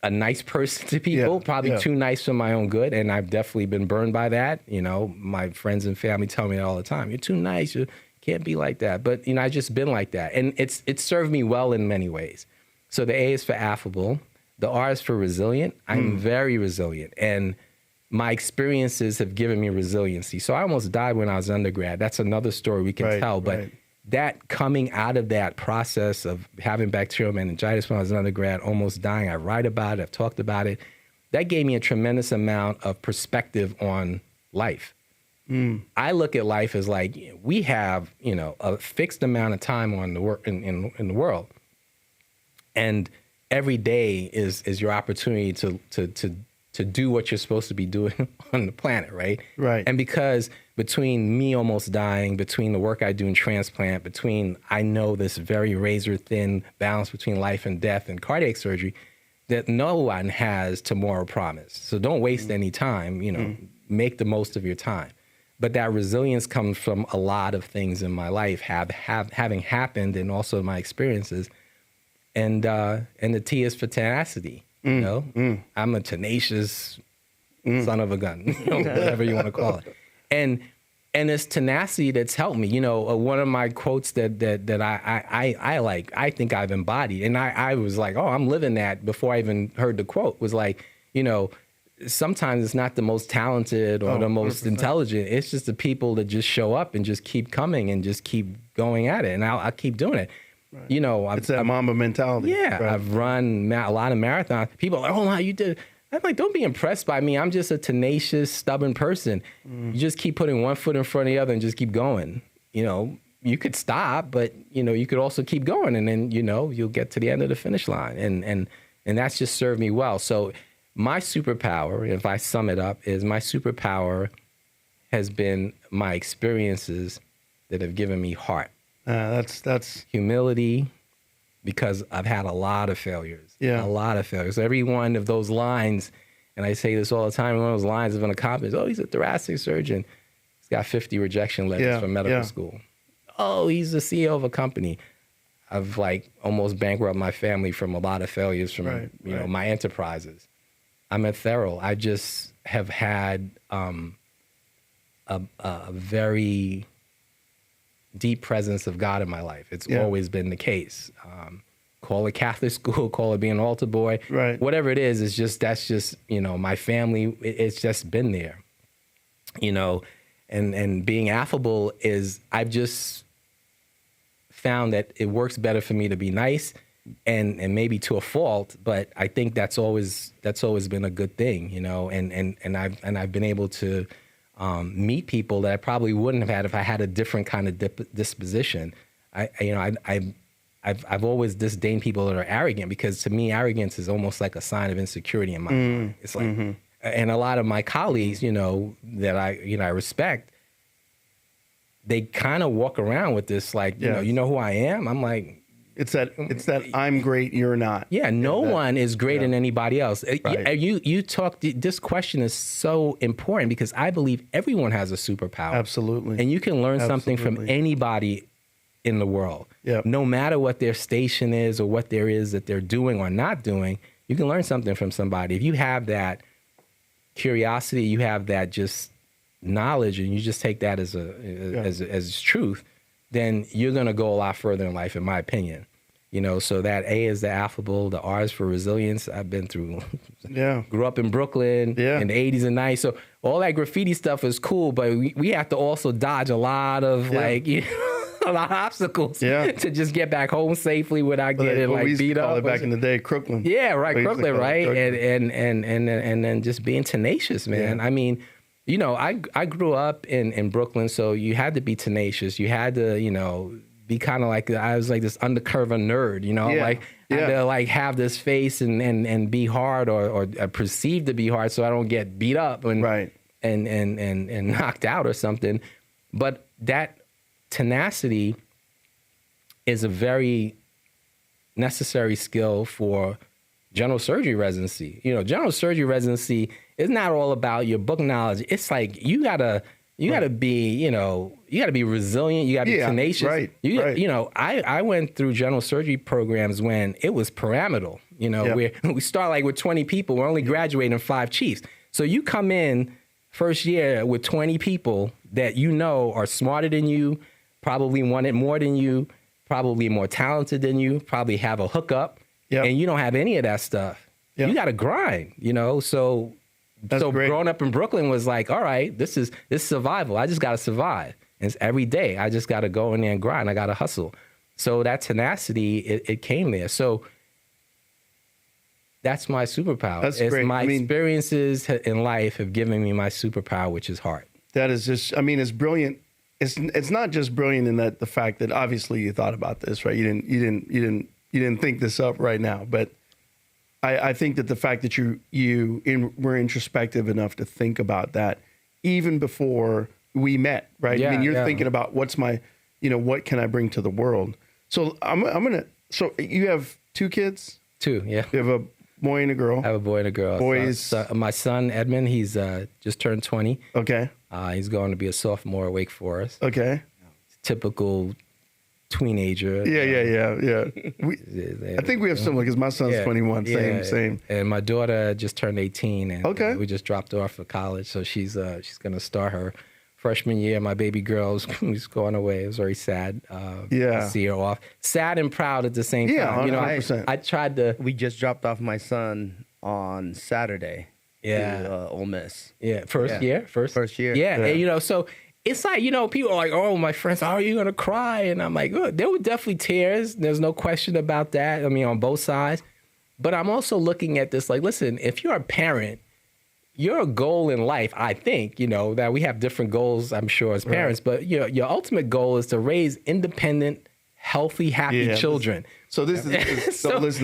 a nice person to people, probably too nice for my own good. And I've definitely been burned by that. You know, my friends and family tell me that all the time. You're too nice. You can't be like that. But, you know, I've just been like that. And it's served me well in many ways. So the A is for affable. The R is for resilient. I'm very resilient. And my experiences have given me resiliency. So I almost died when I was undergrad. That's another story we can tell. But that coming out of that process of having bacterial meningitis when I was an undergrad, almost dying, I write about it, I've talked about it. That gave me a tremendous amount of perspective on life. I look at life as like, we have, you know, a fixed amount of time on the work in the world. And every day is your opportunity to do what you're supposed to be doing on the planet, right? Right. And because between me almost dying, between the work I do in transplant, between I know this very razor thin balance between life and death and cardiac surgery, that no one has tomorrow promised. So don't waste any time, you know, make the most of your time. But that resilience comes from a lot of things in my life having happened, and also my experiences. And the T is for tenacity. You know, I'm a tenacious son of a gun, you know, whatever you want to call it. And it's tenacity that's helped me. You know, one of my quotes that I like, I think I've embodied, and I was like, oh, I'm living that before I even heard the quote, was like, you know, sometimes it's not the most talented or the most 100%. Intelligent. It's just the people that just show up and just keep coming and just keep going at it. And I'll keep doing it. Right. You know, it's that Mamba mentality. Yeah, right. I've run a lot of marathons. People are like, oh, wow, you did. I'm like, don't be impressed by me. I'm just a tenacious, stubborn person. You just keep putting one foot in front of the other and just keep going. You know, you could stop, but, you know, you could also keep going. And then, you know, you'll get to the end of the finish line. And that's just served me well. So my superpower, if I sum it up, is my superpower has been my experiences that have given me heart. That's humility, because I've had a lot of failures. Yeah. A lot of failures. Every one of those lines, and I say this all the time, one of those lines of an accomplished, oh, he's a thoracic surgeon. He's got 50 rejection letters from medical school. Oh, he's the CEO of a company. I've like almost bankrupted my family from a lot of failures from you know, my enterprises. I'm ethereal. I just have had a very deep presence of God in my life. It's always been the case. Call it Catholic school, call it being an altar boy, whatever it is, it's just, that's just, you know, my family, it's just been there, you know, and being affable is, I've just found that it works better for me to be nice and maybe to a fault, but I think that's always been a good thing, you know, and I've been able to meet people that I probably wouldn't have had if I had a different kind of disposition. I've always disdained people that are arrogant, because to me, arrogance is almost like a sign of insecurity in my mind. It's like, and a lot of my colleagues, you know, that I respect, they kind of walk around with this, like, you know who I am? I'm like, it's that I'm great, you're not. Yeah, no one is greater than anybody else. Right. You talk. This question is so important, because I believe everyone has a superpower. Absolutely. And you can learn something from anybody in the world. No matter what their station is or what there is that they're doing or not doing, you can learn something from somebody. If you have that curiosity, you have that just knowledge, and you just take that as truth, then you're going to go a lot further in life, in my opinion. You know, so that A is the affable, the R is for resilience. I've been through, grew up in Brooklyn in the 80s and 90s. So all that graffiti stuff is cool, but we have to also dodge a lot of like, you know, a lot of obstacles to just get back home safely without getting like beat up. Back in the day, Crooklyn. Yeah, right, Crooklyn, right? And then just being tenacious, man. I mean, you know, I grew up in Brooklyn, so you had to be tenacious. You had to, you know, be kind of like, I was like this undercover nerd, you know, like I had to like have this face and be hard or perceived to be hard, so I don't get beat up and knocked out or something. But that tenacity is a very necessary skill for general surgery residency. You know, general surgery residency is not all about your book knowledge. It's like you gotta You got to be, you got to be resilient. You got to be tenacious. Right. I went through general surgery programs when it was pyramidal. We start like with 20 people. We're only graduating 5 chiefs. So you come in first year with 20 people that are smarter than you, probably want it more than you, probably more talented than you, probably have a hookup, and you don't have any of that stuff. Yep. You got to grind, So growing up in Brooklyn was like, all right, this is survival. I just got to survive. And it's every day. I just got to go in there and grind. I got to hustle. So that tenacity, it came there. So that's my superpower. That's great. My experiences in life have given me my superpower, which is heart. That is just, it's brilliant. It's not just brilliant in that the fact that obviously you thought about this, right? You didn't think this up right now, but I think that the fact that were introspective enough to think about that even before we met, right? Yeah, you're thinking about what's my, what can I bring to the world? So so you have 2 kids? 2, yeah. You have a boy and a girl? I have a boy and a girl. Boys. My son, Edmund, he's just turned 20. Okay. He's going to be a sophomore at Wake Forest. Okay. Typical teenager. Yeah. I think we have similar because my son's 21. Same. And my daughter just turned 18, and we just dropped her off for college, so she's going to start her freshman year. My baby girl's going away. It was very sad. To see her off. Sad and proud at the same time. Yeah, 100%. I tried to. We just dropped off my son on Saturday. Yeah. To Ole Miss. Yeah. First year. Yeah. And, so it's like, people are like, oh, my friends, are you going to cry? And I'm like, oh, there were definitely tears. There's no question about that. On both sides. But I'm also looking at this like, listen, if you're a parent, your goal in life, I think, that we have different goals, I'm sure, as parents, but your ultimate goal is to raise independent, healthy, happy children. So this is listen. This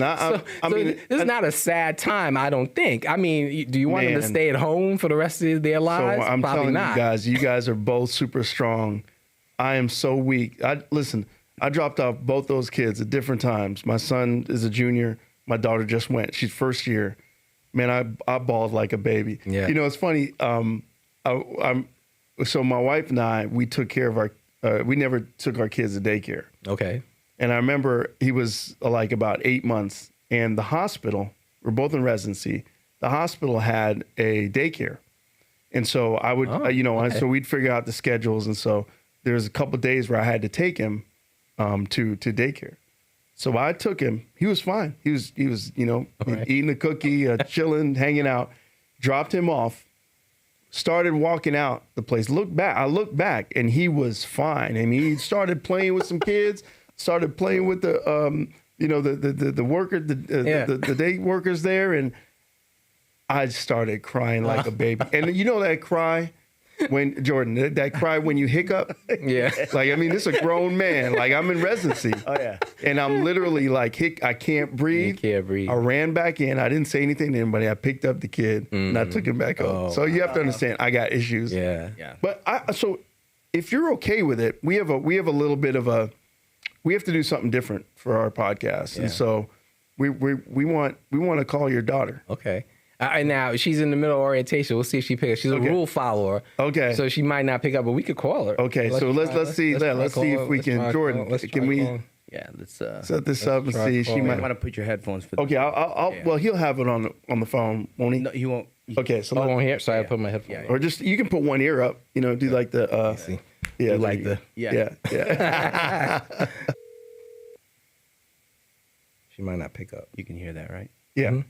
is not a sad time, I don't think. Do you want them to stay at home for the rest of their lives? So I'm Probably telling not. you guys are both super strong. I am so weak. I dropped off both those kids at different times. My son is a junior. My daughter just went. She's first year. Man, I bawled like a baby. Yeah. It's funny. So my wife and I, we took care of we never took our kids to daycare. Okay. And I remember he was like about 8 months, and the hospital, we're both in residency, the hospital had a daycare. And so I would, so we'd figure out the schedules. And so there was a couple of days where I had to take him to daycare. So I took him. He was fine. He was eating a cookie, chilling, hanging out, dropped him off, started walking out the place. I looked back and he was fine. He started playing with some kids, started playing with the worker, the day workers there. And I started crying like a baby. And that cry when Jordan, that cry when you hiccup. Yeah. This is a grown man. I'm in residency. Oh yeah. And I'm literally I can't breathe. You can't breathe. I ran back in. I didn't say anything to anybody. I picked up the kid and I took him back home. So you have to understand, I got issues. Yeah. But so if you're okay with it, we have a little bit of we have to do something different for our podcast. Yeah. And so we want to call your daughter. Okay. Now she's in the middle of orientation. We'll see if she picks up. She's a rule follower. Okay. So she might not pick up, but we could call her. Okay. Let's see if we can. Jordan, can we? Yeah. Let's set this up and see. She might want to put your headphones for. Okay. I'll. Well, he'll have it on the phone, won't he? No, he won't. Okay. So I won't hear. So I put my headphones. Or just you can put one ear up. Do like the. See. Yeah. Like the. Yeah. She might not pick up. You can hear that, right? Yeah. Mm-hmm.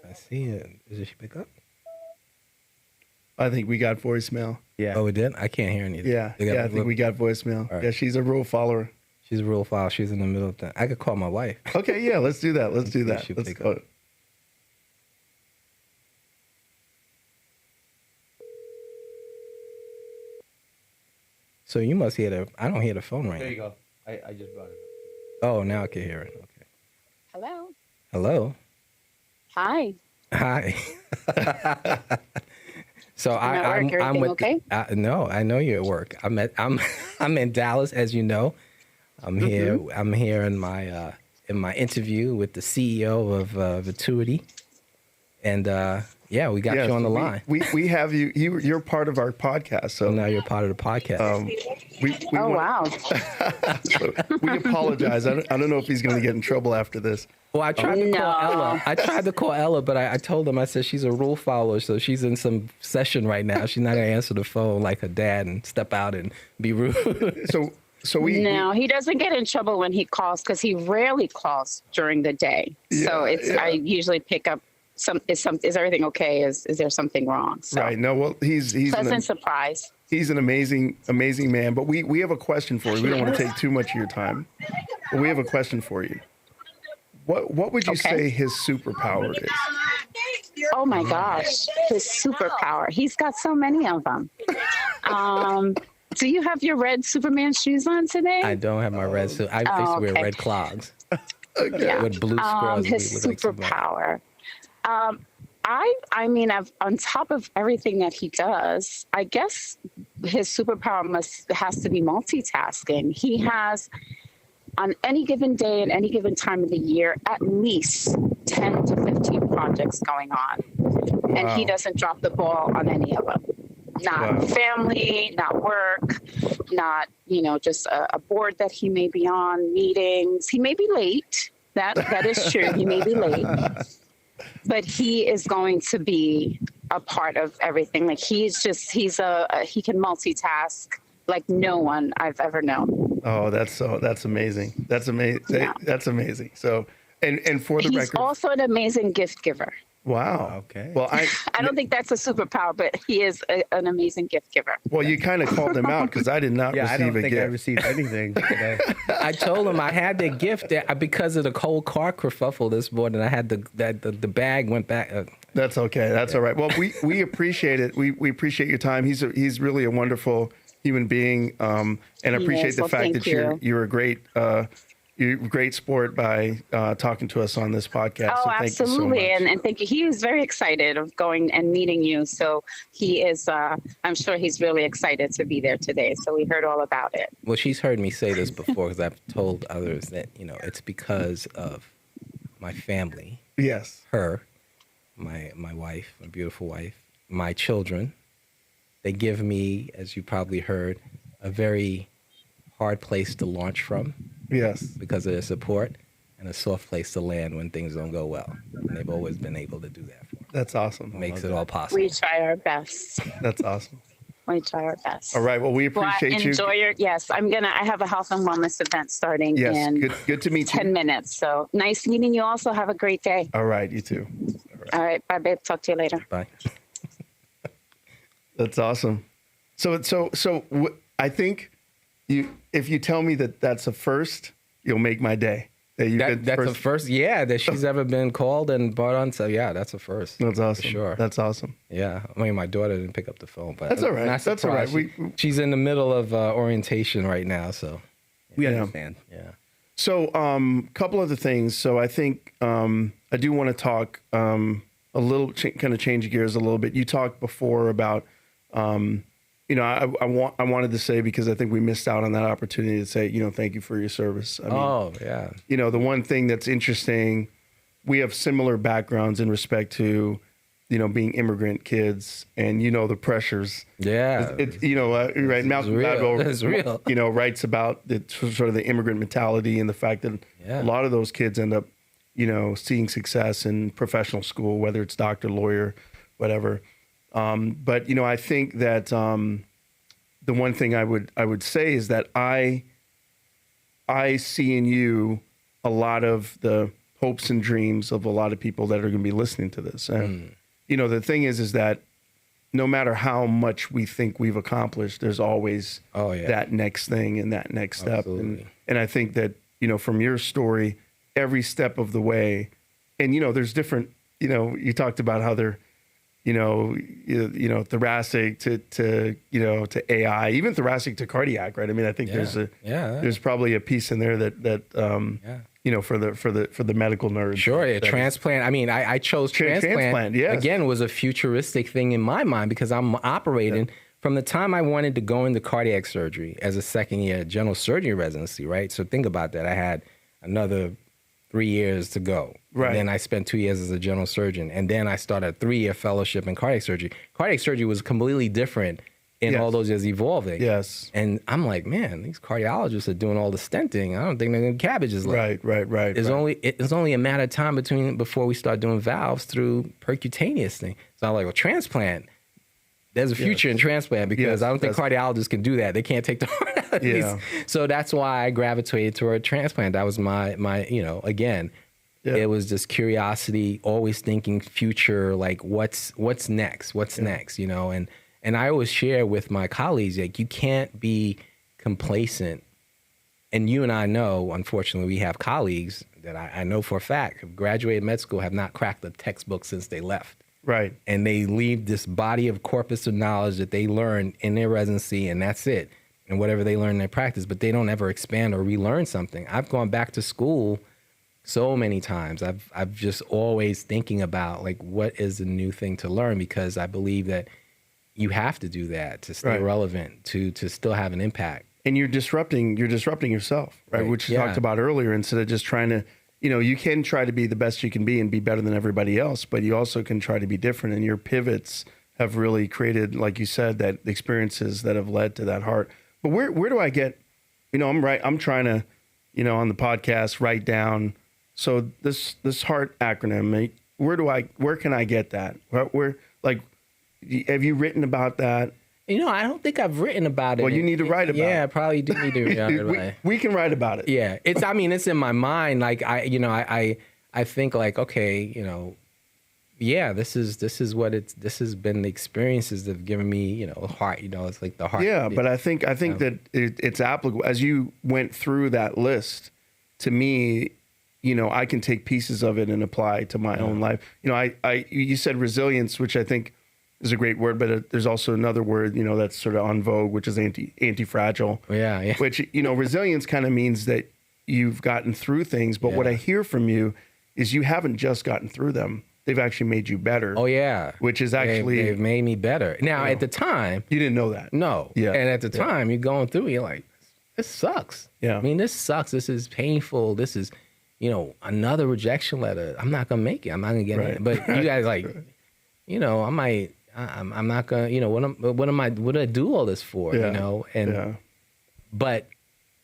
I see it. Did she pick up? I think we got voicemail. Yeah. Oh, we did? I can't hear anything. Yeah. I think we got voicemail. Right. Yeah, she's a rule follower. She's a real file. She's in the middle of that. I could call my wife. Okay, yeah, let's do that. Let's pick go. up. So you must hear I don't hear the phone ring. There you go. I just brought it up. Oh, now I can hear it. Okay. Hello. Hello. Hi. Hi. So I'm everything with okay? no, I know you're at work. I'm in Dallas, as you know. I'm here. Mm-hmm. I'm here in my interview with the CEO of Vituity, and yeah, we got you on the line. We have you. You're part of our podcast. So now you're part of the podcast. Wow. So we apologize. I don't know if he's going to get in trouble after this. Well, I tried to call Ella. I tried to call Ella, but I told him, I said she's a rule follower, so she's in some session right now. She's not going to answer the phone like her dad and step out and be rude. So he doesn't get in trouble when he calls because he rarely calls during the day. So I usually pick up is everything okay? Is there something wrong? So, right. No, well, he's pleasant surprise. He's an amazing man. But we have a question for you. We don't want to take too much of your time, but we have a question for you. What would you say his superpower is? Oh my gosh, his superpower. He's got so many of them. Do you have your red Superman shoes on today? I don't have my red suit. I used to wear red clogs. Yeah. With blue scrubs. His superpower. I mean, on top of everything that he does, I guess his superpower has to be multitasking. He has, on any given day at any given time of the year, at least 10 to 15 projects going on. And he doesn't drop the ball on any of them. Not family, not work, not, just a board that he may be on, meetings. He may be late. That is true. He may be late. But he is going to be a part of everything. Like he can multitask like no one I've ever known. Oh, that's amazing. That's amazing. Yeah. That's amazing. So, and for the record, he's also an amazing gift giver. Wow. Okay. Well, I don't think that's a superpower, but he is an amazing gift giver. Well, you kind of called him out because I did not receive I don't a think gift. I received anything today. I told him I had the gift because of the cold car kerfuffle this morning. I had the bag went back. That's okay. That's all right. Well, we appreciate it. We appreciate your time. He's really a wonderful human being, and appreciate the fact that you're a great. You're a great sport by talking to us on this podcast. Oh, so thank absolutely. You so much. And thank you. He was very excited of going and meeting you. So he is, I'm sure he's really excited to be there today. So we heard all about it. Well, she's heard me say this before because I've told others that, it's because of my family. Yes. Her, my wife, my beautiful wife, my children. They give me, as you probably heard, a very hard place to launch from. Yes. Because of their support, and a soft place to land when things don't go well. And they've always been able to do that for me. That's awesome. Makes it all possible. We try our best. That's awesome. We try our best. All right. Well, we appreciate you. Enjoy yes. I have a health and wellness event starting in good to meet you. 10 minutes. So nice meeting you also. Have a great day. All right. You too. All right. Bye, babe. Talk to you later. Bye. That's awesome. So I think if you tell me that that's a first, you'll make my day. That's a first, that she's ever been called and brought on. So that's a first. That's awesome. For sure. That's awesome. Yeah. I mean, my daughter didn't pick up the phone, but that's all right. That's all right. She's in the middle of orientation right now, so we understand. Yeah. So, couple other things. So, I think I do want to talk a little, kind of change gears a little bit. You talked before about. I wanted to say, because I think we missed out on that opportunity to say, thank you for your service. I mean, the one thing that's interesting, we have similar backgrounds in respect to, being immigrant kids and, the pressures. Yeah. Right. Malcolm Gladwell, writes about the sort of the immigrant mentality and the fact that a lot of those kids end up, seeing success in professional school, whether it's doctor, lawyer, whatever. But I think that the one thing I would say is that I see in you a lot of the hopes and dreams of a lot of people that are going to be listening to this. And the thing is that no matter how much we think we've accomplished, there's always that next thing and that next step. And I think that from your story, every step of the way, and there's different. You talked about how they're. Thoracic to AI, even thoracic to cardiac, right? I mean, I think there's probably a piece in there that for the medical nerds. Sure, yeah, transplant. I mean, I chose transplant. Yes. Again, was a futuristic thing in my mind because I'm operating from the time I wanted to go into cardiac surgery as a second year general surgery residency, right? So think about that. I had another 3 years to go. Right. And then I spent 2 years as a general surgeon. And then I started a 3-year fellowship in cardiac surgery. Cardiac surgery was completely different in all those years evolving. Yes. And I'm like, man, these cardiologists are doing all the stenting. I don't think they're going to cabbages left. Right. It's only a matter of time before we start doing valves through percutaneous thing. So I'm like, well, transplant. There's a future in transplant because I don't think cardiologists can do that. They can't take the heart out of these. So that's why I gravitated toward transplant. That was my again, it was just curiosity, always thinking future, like what's next, and I always share with my colleagues, like, you can't be complacent. And you and I know, unfortunately, we have colleagues that I know for a fact have graduated med school, have not cracked the textbook since they left. Right. And they leave this body of corpus of knowledge that they learned in their residency, and that's it. And whatever they learn in their practice, but they don't ever expand or relearn something. I've gone back to school so many times. I've just always thinking about, like, what is the new thing to learn, because I believe that you have to do that to stay relevant, to still have an impact. And you're disrupting yourself, right? Which you talked about earlier. Instead of just trying to, you can try to be the best you can be and be better than everybody else, but you also can try to be different. And your pivots have really created, like you said, that experiences that have led to that heart. But where do I get, I'm trying to, on the podcast, write down. So this heart acronym, where can I get that? Where have you written about that? I don't think I've written about it. Well, you need to write about it. Yeah, I probably do need to write about it. We can write about it. Yeah. It's in my mind. Like, I think, like, okay, this has been the experiences that have given me, heart, it's like the heart. Yeah. But I think that it's applicable. As you went through that list, to me, I can take pieces of it and apply to my own life. You said resilience, which I think is a great word, but there's also another word, that's sort of en vogue, which is anti-fragile. Yeah. Which, resilience kind of means that you've gotten through things. But what I hear from you is you haven't just gotten through them. They've actually made you better. Oh, yeah. Which is actually... They've made me better. Now, at the time... You didn't know that. No. Yeah. And at the time, you're going through it, you're like, this sucks. Yeah. I mean, this sucks. This is painful. This is, another rejection letter. I'm not going to make it. I'm not going to get it. But you guys, like, I might... I'm not gonna, what do I do all this for? But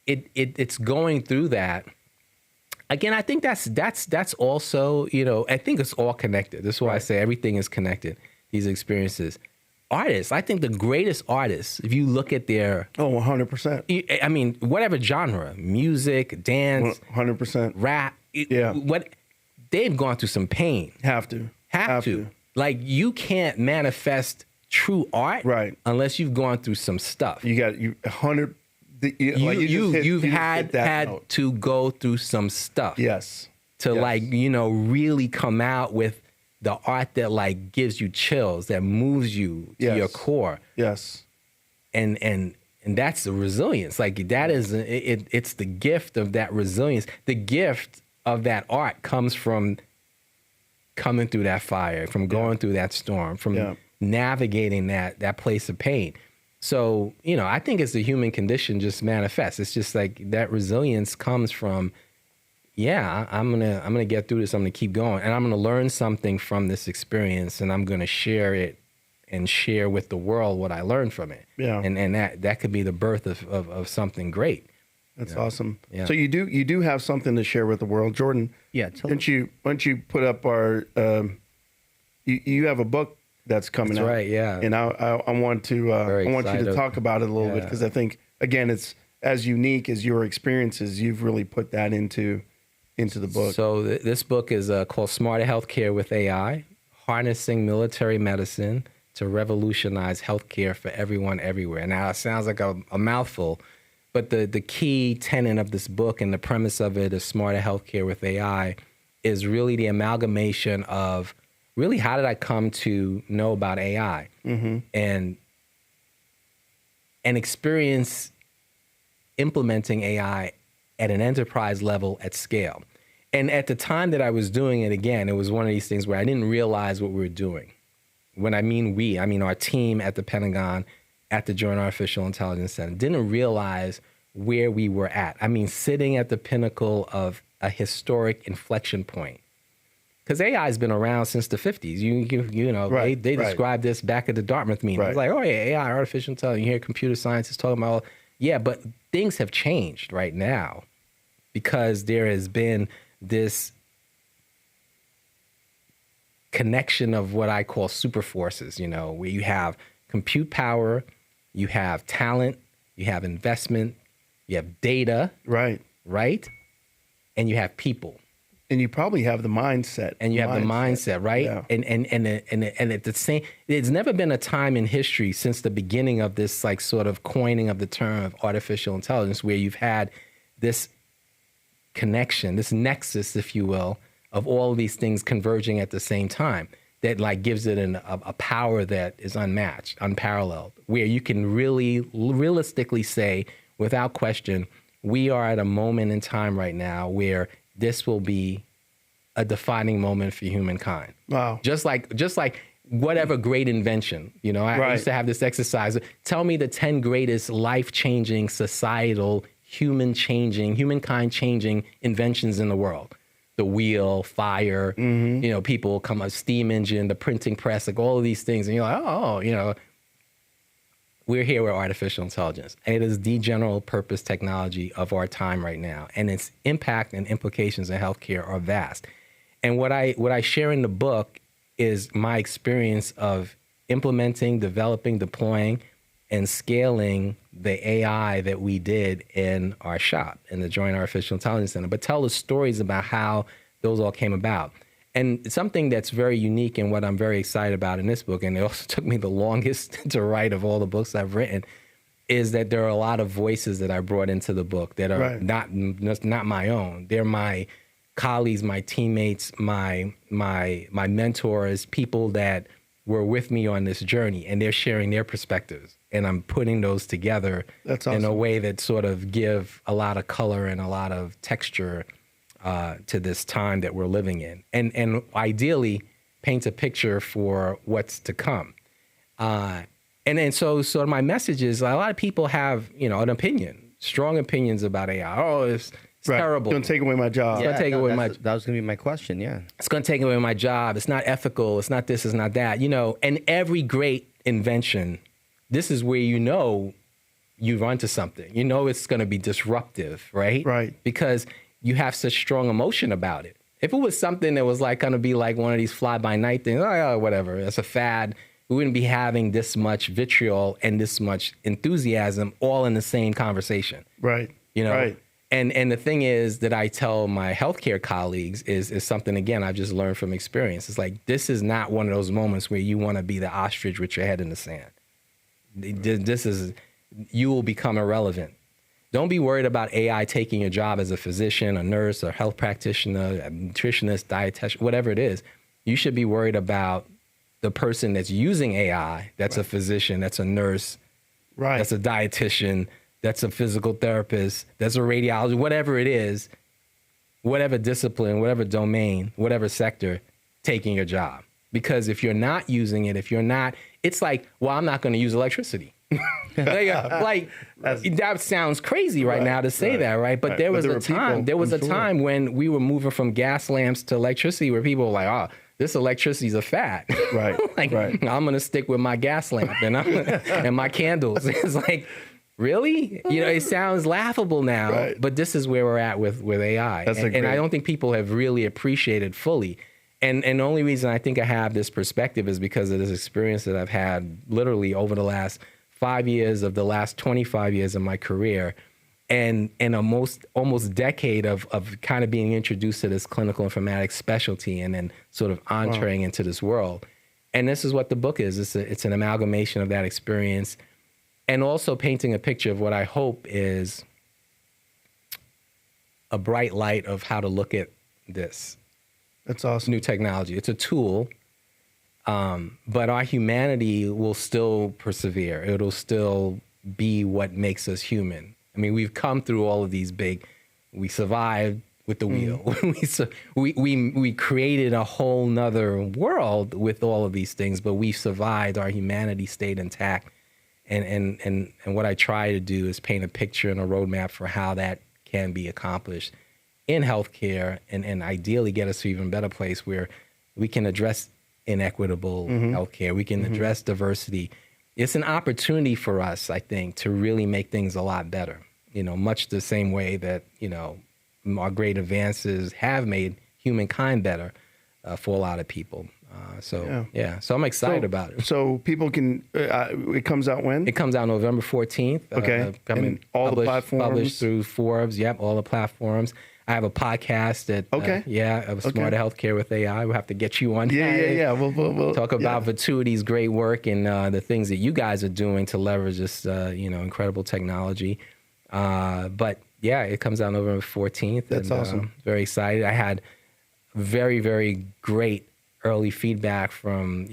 it's going through that. Again, I think that's also, I think it's all connected. This is why I say everything is connected. These experiences. Artists, I think the greatest artists, if you look at their 100%. I mean, whatever genre, music, dance, 100%, rap, they've gone through some pain. Have to. Like, you can't manifest true art unless you've gone through some stuff. You got 100. You've had to go through some stuff. Yes. To really come out with the art that, like, gives you chills, that moves you to your core. Yes. And that's the resilience. Like, that is it's the gift of that resilience. The gift of that art comes from coming through that fire, from going through that storm, from navigating that place of pain. So, I think it's the human condition just manifests. It's just like that resilience comes from, I'm gonna get through this. I'm gonna keep going, and I'm gonna learn something from this experience, and I'm gonna share it and share with the world what I learned from it. Yeah, and that could be the birth of something great. That's awesome. Yeah. So you do have something to share with the world, Jordan. Yeah. Why don't you put up our? You have a book that's coming out. Right. Yeah. And I want you to talk about it a little bit, because I think, again, it's as unique as your experiences. You've really put that into the book. So this book is called Smarter Healthcare with AI: Harnessing Military Medicine to Revolutionize Healthcare for Everyone Everywhere. Now, it sounds like a mouthful. But the key tenet of this book and the premise of it is Smarter Healthcare with AI is really the amalgamation of really how did I come to know about AI and experience implementing AI at an enterprise level at scale. And at the time that I was doing it, again, it was one of these things where I didn't realize what we were doing. When I mean we, I mean our team at the Pentagon, at the Joint Artificial Intelligence Center, didn't realize where we were at. I mean, sitting at the pinnacle of a historic inflection point. Because AI has been around since the 50s. You know, Right, they right. described this back at the Dartmouth meeting. Right. It was like, oh yeah, AI, artificial intelligence. You hear computer scientists talking about, yeah, but things have changed right now because there has been this connection of what I call super forces, you know, where you have compute power, you have talent, you have investment, you have data, Right. right? And you have people. And you probably have the mindset. And you have the mindset, right? Yeah. And at the same, there's never been a time in history since the beginning of this like sort of coining of the term of artificial intelligence where you've had this connection, this nexus, if you will, of all of these things converging at the same time that like gives it a power that is unmatched, unparalleled, where you can really realistically say without question, we are at a moment in time right now where this will be a defining moment for humankind. Wow. Just like whatever great invention, you know, I Right. used to have this exercise. Tell me the 10 greatest life-changing, societal, humankind changing inventions in the world. The wheel, fire, you know, people come a steam engine, the printing press, like all of these things. And you're like, oh, you know, we're here with artificial intelligence. And it is the general purpose technology of our time right now. And its impact and implications in healthcare are vast. And what I share in the book is my experience of implementing, developing, deploying, and scaling the AI that we did in our shop, in the Joint Artificial Intelligence Center, but tell the stories about how those all came about. And something that's very unique and what I'm very excited about in this book, and it also took me the longest to write of all the books I've written, is that there are a lot of voices that I brought into the book that are Right. not my own. They're my colleagues, my teammates, my mentors, people that were with me on this journey, and they're sharing their perspectives. And I'm putting those together That's in a awesome. way that sort of give a lot of color and a lot of texture to this time that we're living in, and ideally paint a picture for what's to come. And so my message is a lot of people have, you know, an opinion, strong opinions about AI. Oh, it's Right. terrible. Don't take away my job. gonna take away that was going to be my question, yeah. It's going to take away my job. It's not ethical. It's not this. It's not that. You know, and every great invention, this is where you know you've run to something. You know it's going to be disruptive, right? Right. Because you have such strong emotion about it. If it was something that was like going to be like one of these fly-by-night things, oh, whatever, that's a fad, we wouldn't be having this much vitriol and this much enthusiasm all in the same conversation. Right. You know, Right. and the thing is that I tell my healthcare colleagues is something, again, I've just learned from experience. It's like, this is not one of those moments where you want to be the ostrich with your head in the sand. This is, you will become irrelevant. Don't be worried about AI taking your job as a physician, a nurse, a health practitioner, a nutritionist, dietitian, whatever it is. You should be worried about the person that's using AI, that's a physician, that's a nurse, Right. that's a dietitian, that's a physical therapist, that's a radiologist, whatever it is, whatever discipline, whatever domain, whatever sector, taking your job. Because if you're not using it, it's like, well, I'm not going to use electricity. like that sounds crazy right now to say that, right? But there was a time, time when we were moving from gas lamps to electricity where people were like, oh, this electricity is a fad. Right. like, Right. I'm going to stick with my gas lamp and my candles. It's like, really? You know, it sounds laughable now, Right. but this is where we're at with AI. That's a and I great- don't think people have really appreciated fully. And the only reason I think I have this perspective is because of this experience that I've had literally over the last 5 years of the last 25 years of my career, and almost decade of kind of being introduced to this clinical informatics specialty and then sort of entering into this world. And this is what the book is. It's an amalgamation of that experience and also painting a picture of what I hope is a bright light of how to look at this That's awesome. new technology. It's a tool, but our humanity will still persevere. It'll still be what makes us human. I mean, we've come through all of these big we survived with the wheel. We created a whole nother world with all of these things, but we survived. Our humanity stayed intact. And what I try to do is paint a picture and a roadmap for how that can be accomplished in healthcare, and ideally get us to an even better place where we can address inequitable healthcare. We can address diversity. It's an opportunity for us, I think, to really make things a lot better. Much the same way that, our great advances have made humankind better for a lot of people. So I'm excited about it. So people can, it comes out when? It comes out November 14th. Okay. And all the platforms? Published through Forbes. Yep, all the platforms. I have a podcast that, of Smarter Healthcare with AI. We'll have to get you on. Yeah. We'll talk about Vituity's great work and the things that you guys are doing to leverage this, incredible technology. But yeah, it comes out November 14th. That's awesome. Very excited. I had very, very great early feedback from,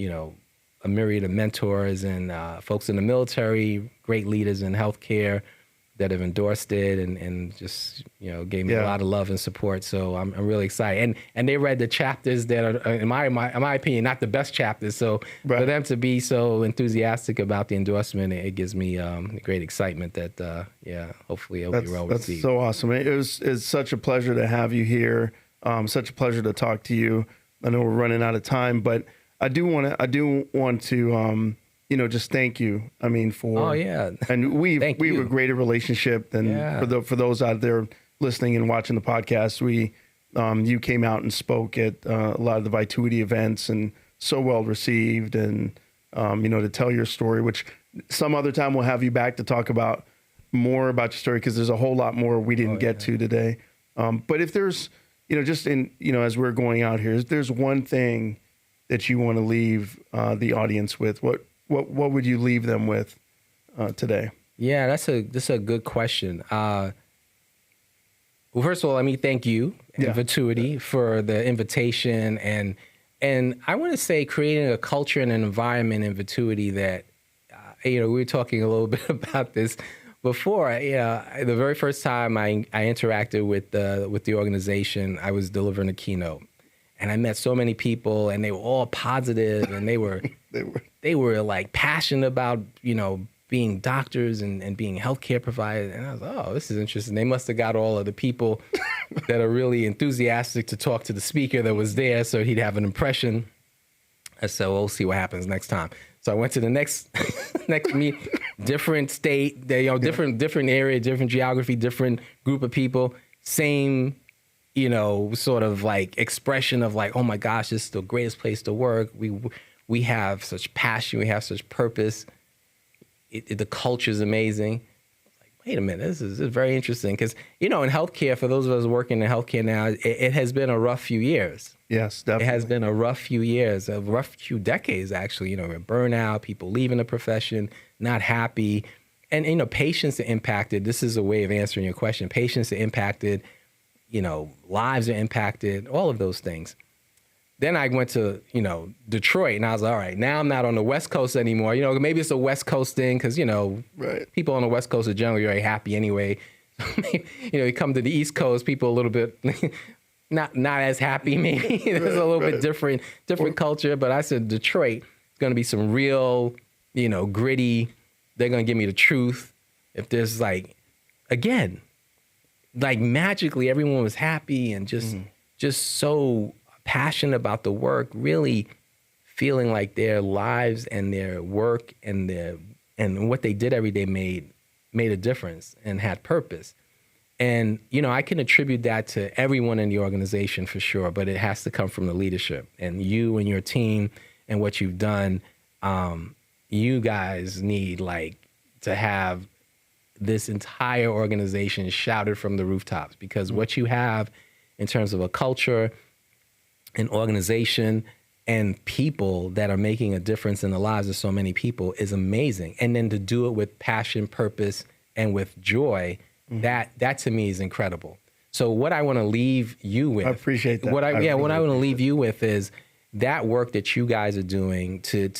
a myriad of mentors and folks in the military, great leaders in healthcare that have endorsed it and just, gave me a lot of love and support. So I'm really excited. And they read the chapters that are, in my opinion, not the best chapters. So for them to be so enthusiastic about the endorsement, it gives me great excitement that, hopefully it'll be well received. That's so awesome. It's such a pleasure to have you here. Such a pleasure to talk to you. I know we're running out of time, but I do want to, just thank you. I mean, and we have a greater relationship than for those out there listening and watching the podcast. You came out and spoke at a lot of the Vituity events and so well received, and to tell your story, which some other time we'll have you back to talk about more about your story, because there's a whole lot more we didn't get to today. But if there's, just in, as we're going out here, if there's one thing that you want to leave the audience with, what would you leave them with today? Yeah, that's a good question. Well, first of all, let me thank you and Vituity for the invitation, and I want to say creating a culture and an environment in Vituity that, we were talking a little bit about this before. The very first time I interacted with the organization, I was delivering a keynote, and I met so many people, and they were all positive, and they were like passionate about, being doctors and being healthcare providers. And I was like, oh, this is interesting. They must have got all of the people that are really enthusiastic to talk to the speaker that was there, so he'd have an impression. And so we'll see what happens next time. So I went to the next meet, different state, different area, different geography, different group of people, same, sort of like expression of like, oh my gosh, this is the greatest place to work. We have such passion, we have such purpose. The culture is amazing. Like, wait a minute, this is very interesting, because in healthcare, for those of us working in healthcare now, it has been a rough few years. Yes, definitely. It has been a rough few years, a rough few decades, actually. Burnout, people leaving the profession, not happy. And, patients are impacted. This is a way of answering your question. Patients are impacted, lives are impacted, all of those things. Then I went to, Detroit, and I was like, all right, now I'm not on the West Coast anymore. Maybe it's a West Coast thing, because, people on the West Coast are generally very happy anyway. You come to the East Coast, people a little bit... Not as happy, maybe. There's a little bit different culture. But I said Detroit, it's going to be some real, gritty. They're going to give me the truth. If there's again, magically everyone was happy and just so passionate about the work, really feeling like their lives and their work and what they did every day made a difference and had purpose. And, I can attribute that to everyone in the organization for sure, but it has to come from the leadership and you and your team and what you've done. You guys need to have this entire organization shouted from the rooftops, because what you have in terms of a culture, an organization, and people that are making a difference in the lives of so many people is amazing. And then to do it with passion, purpose, and with joy, that to me is incredible. So what I want to leave you with, I appreciate that. What I want to leave you with is that work that you guys are doing to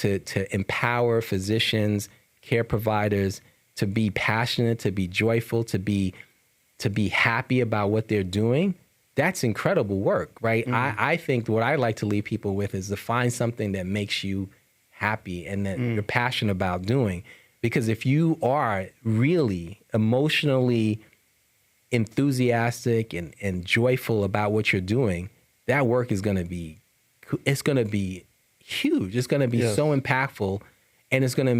empower physicians, care providers, to be passionate, to be joyful, to to be happy about what they're doing, that's incredible work, right? I think what I like to leave people with is to find something that makes you happy and that you're passionate about doing. Because if you are really emotionally enthusiastic and joyful about what you're doing, that work is going to be, it's going to be huge. It's going to be so impactful, and it's going to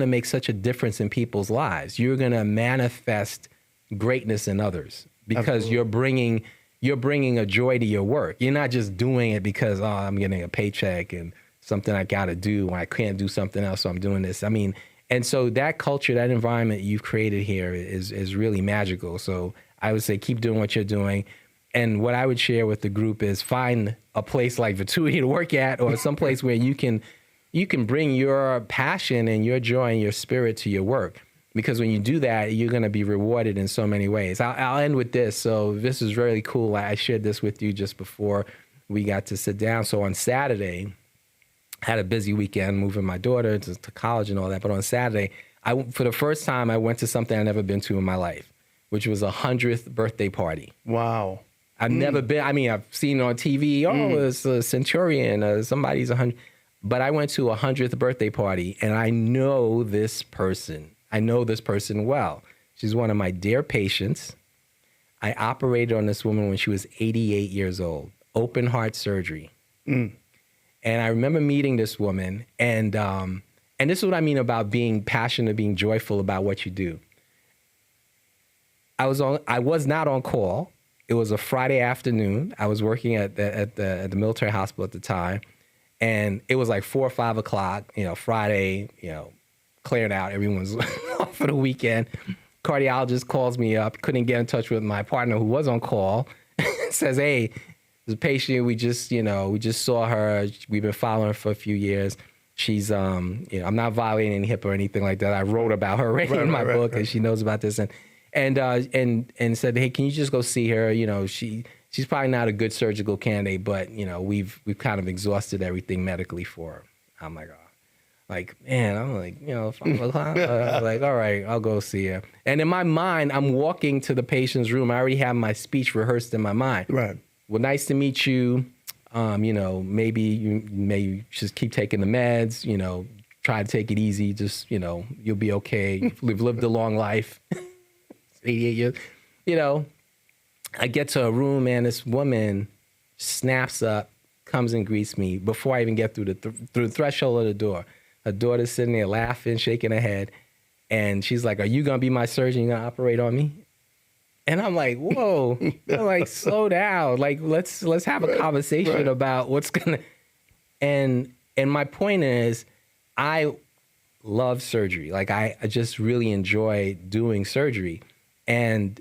make such a difference in people's lives. You're going to manifest greatness in others because you're bringing a joy to your work. You're not just doing it because, I'm getting a paycheck and something I got to do, and I can't do something else, so I'm doing this. I mean, and so that culture, that environment you've created here is really magical. So I would say keep doing what you're doing. And what I would share with the group is find a place like Vituity to work at, or some place where you can bring your passion and your joy and your spirit to your work. Because when you do that, you're going to be rewarded in so many ways. I'll end with this. So this is really cool. I shared this with you just before we got to sit down. So on Saturday, I had a busy weekend moving my daughter to college and all that. But on Saturday, for the first time, I went to something I'd never been to in my life, which was a 100th birthday party. Wow. I've never been. I mean, I've seen it on TV. Oh, it's a centurion. Somebody's 100. But I went to a 100th birthday party, and I know this person. I know this person well. She's one of my dear patients. I operated on this woman when she was 88 years old, open heart surgery. And I remember meeting this woman, and this is what I mean about being passionate, being joyful about what you do. I was not on call. It was a Friday afternoon. I was working at the military hospital at the time, and it was like 4 or 5 o'clock. Friday. Cleared out. Everyone's off for the weekend. Cardiologist calls me up. Couldn't get in touch with my partner who was on call. Says, "Hey, there's a patient. We just saw her. We've been following her for a few years. She's, I'm not violating any HIPAA or anything like that. I wrote about her already in my book, and she knows about this. And said, hey, can you just go see her? She's probably not a good surgical candidate, but we've kind of exhausted everything medically for her." I'm like, oh. I'm like, 5 o'clock. Like, all right, I'll go see her. And in my mind, I'm walking to the patient's room. I already have my speech rehearsed in my mind. Right. Well, nice to meet you. Maybe you may just keep taking the meds, try to take it easy. Just, you'll be okay. We've lived a long life. 88 years. I get to a room, and this woman snaps up, comes and greets me before I even get through the threshold of the door. Her daughter's sitting there laughing, shaking her head. And she's like, "Are you going to be my surgeon? You going to operate on me?" And I'm like, whoa, I'm like, slow down. Like, let's have a conversation about what's going to. And my point is, I love surgery. Like, I just really enjoy doing surgery. And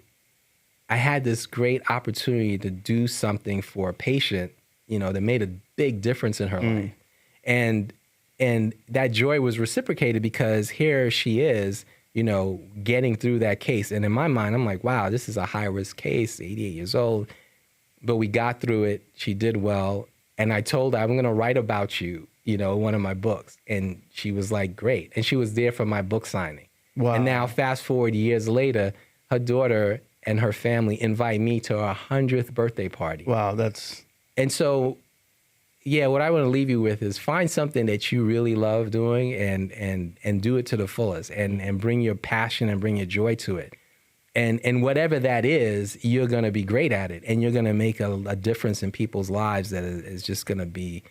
I had this great opportunity to do something for a patient, that made a big difference in her life. And that joy was reciprocated because here she is, getting through that case. And in my mind, I'm like, wow, this is a high-risk case, 88 years old. But we got through it. She did well. And I told her, I'm going to write about you, in one of my books. And she was like, great. And she was there for my book signing. Wow. And now fast forward years later, her daughter and her family invite me to our 100th birthday party. Wow, And so, yeah, what I want to leave you with is find something that you really love doing and do it to the fullest and bring your passion and bring your joy to it. And whatever that is, you're going to be great at it, and you're going to make a difference in people's lives that is just going to be,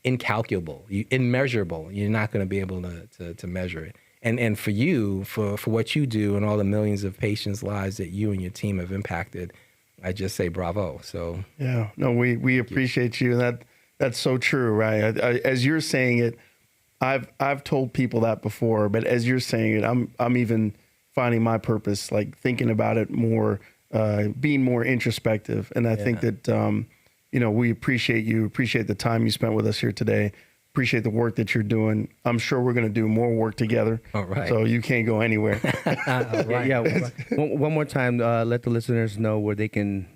incalculable, immeasurable. You're not going to be able to measure it. And for you, for what you do and all the millions of patients' lives that you and your team have impacted, I just say bravo. So yeah, no, we appreciate you. That's so true, right? As you're saying it, I've told people that before, but as you're saying it, I'm even finding my purpose, like thinking about it more, being more introspective. And I think that we appreciate you, appreciate the time you spent with us here today. Appreciate the work that you're doing. I'm sure we're going to do more work together. All right. So you can't go anywhere. Right. Yeah. One more time, let the listeners know where they can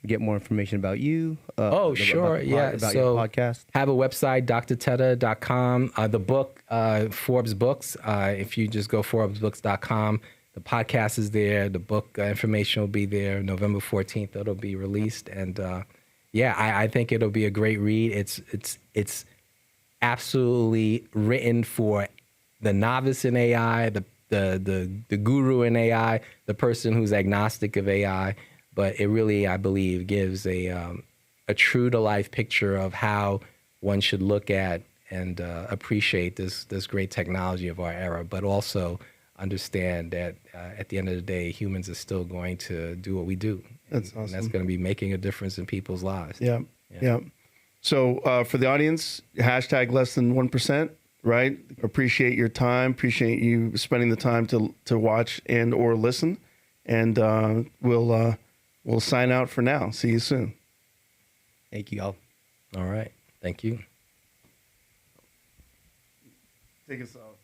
get more information about you. Sure. About your podcast. Have a website, drtetteh.com. The book, Forbes Books. If you just go ForbesBooks.com, the podcast is there. The book information will be there. November 14th, it'll be released. And yeah, I think it'll be a great read. It's absolutely written for the novice in AI, the guru in AI, the person who's agnostic of AI. But it really, I believe, gives a true to life picture of how one should look at and appreciate this great technology of our era, but also understand that at the end of the day, humans are still going to do what we do. That's awesome. And that's going to be making a difference in people's lives. Yeah. So for the audience, hashtag less than 1%, right? Appreciate your time. Appreciate you spending the time to watch and or listen. And we'll sign out for now. See you soon. Thank you all. All right. Thank you. Take us off.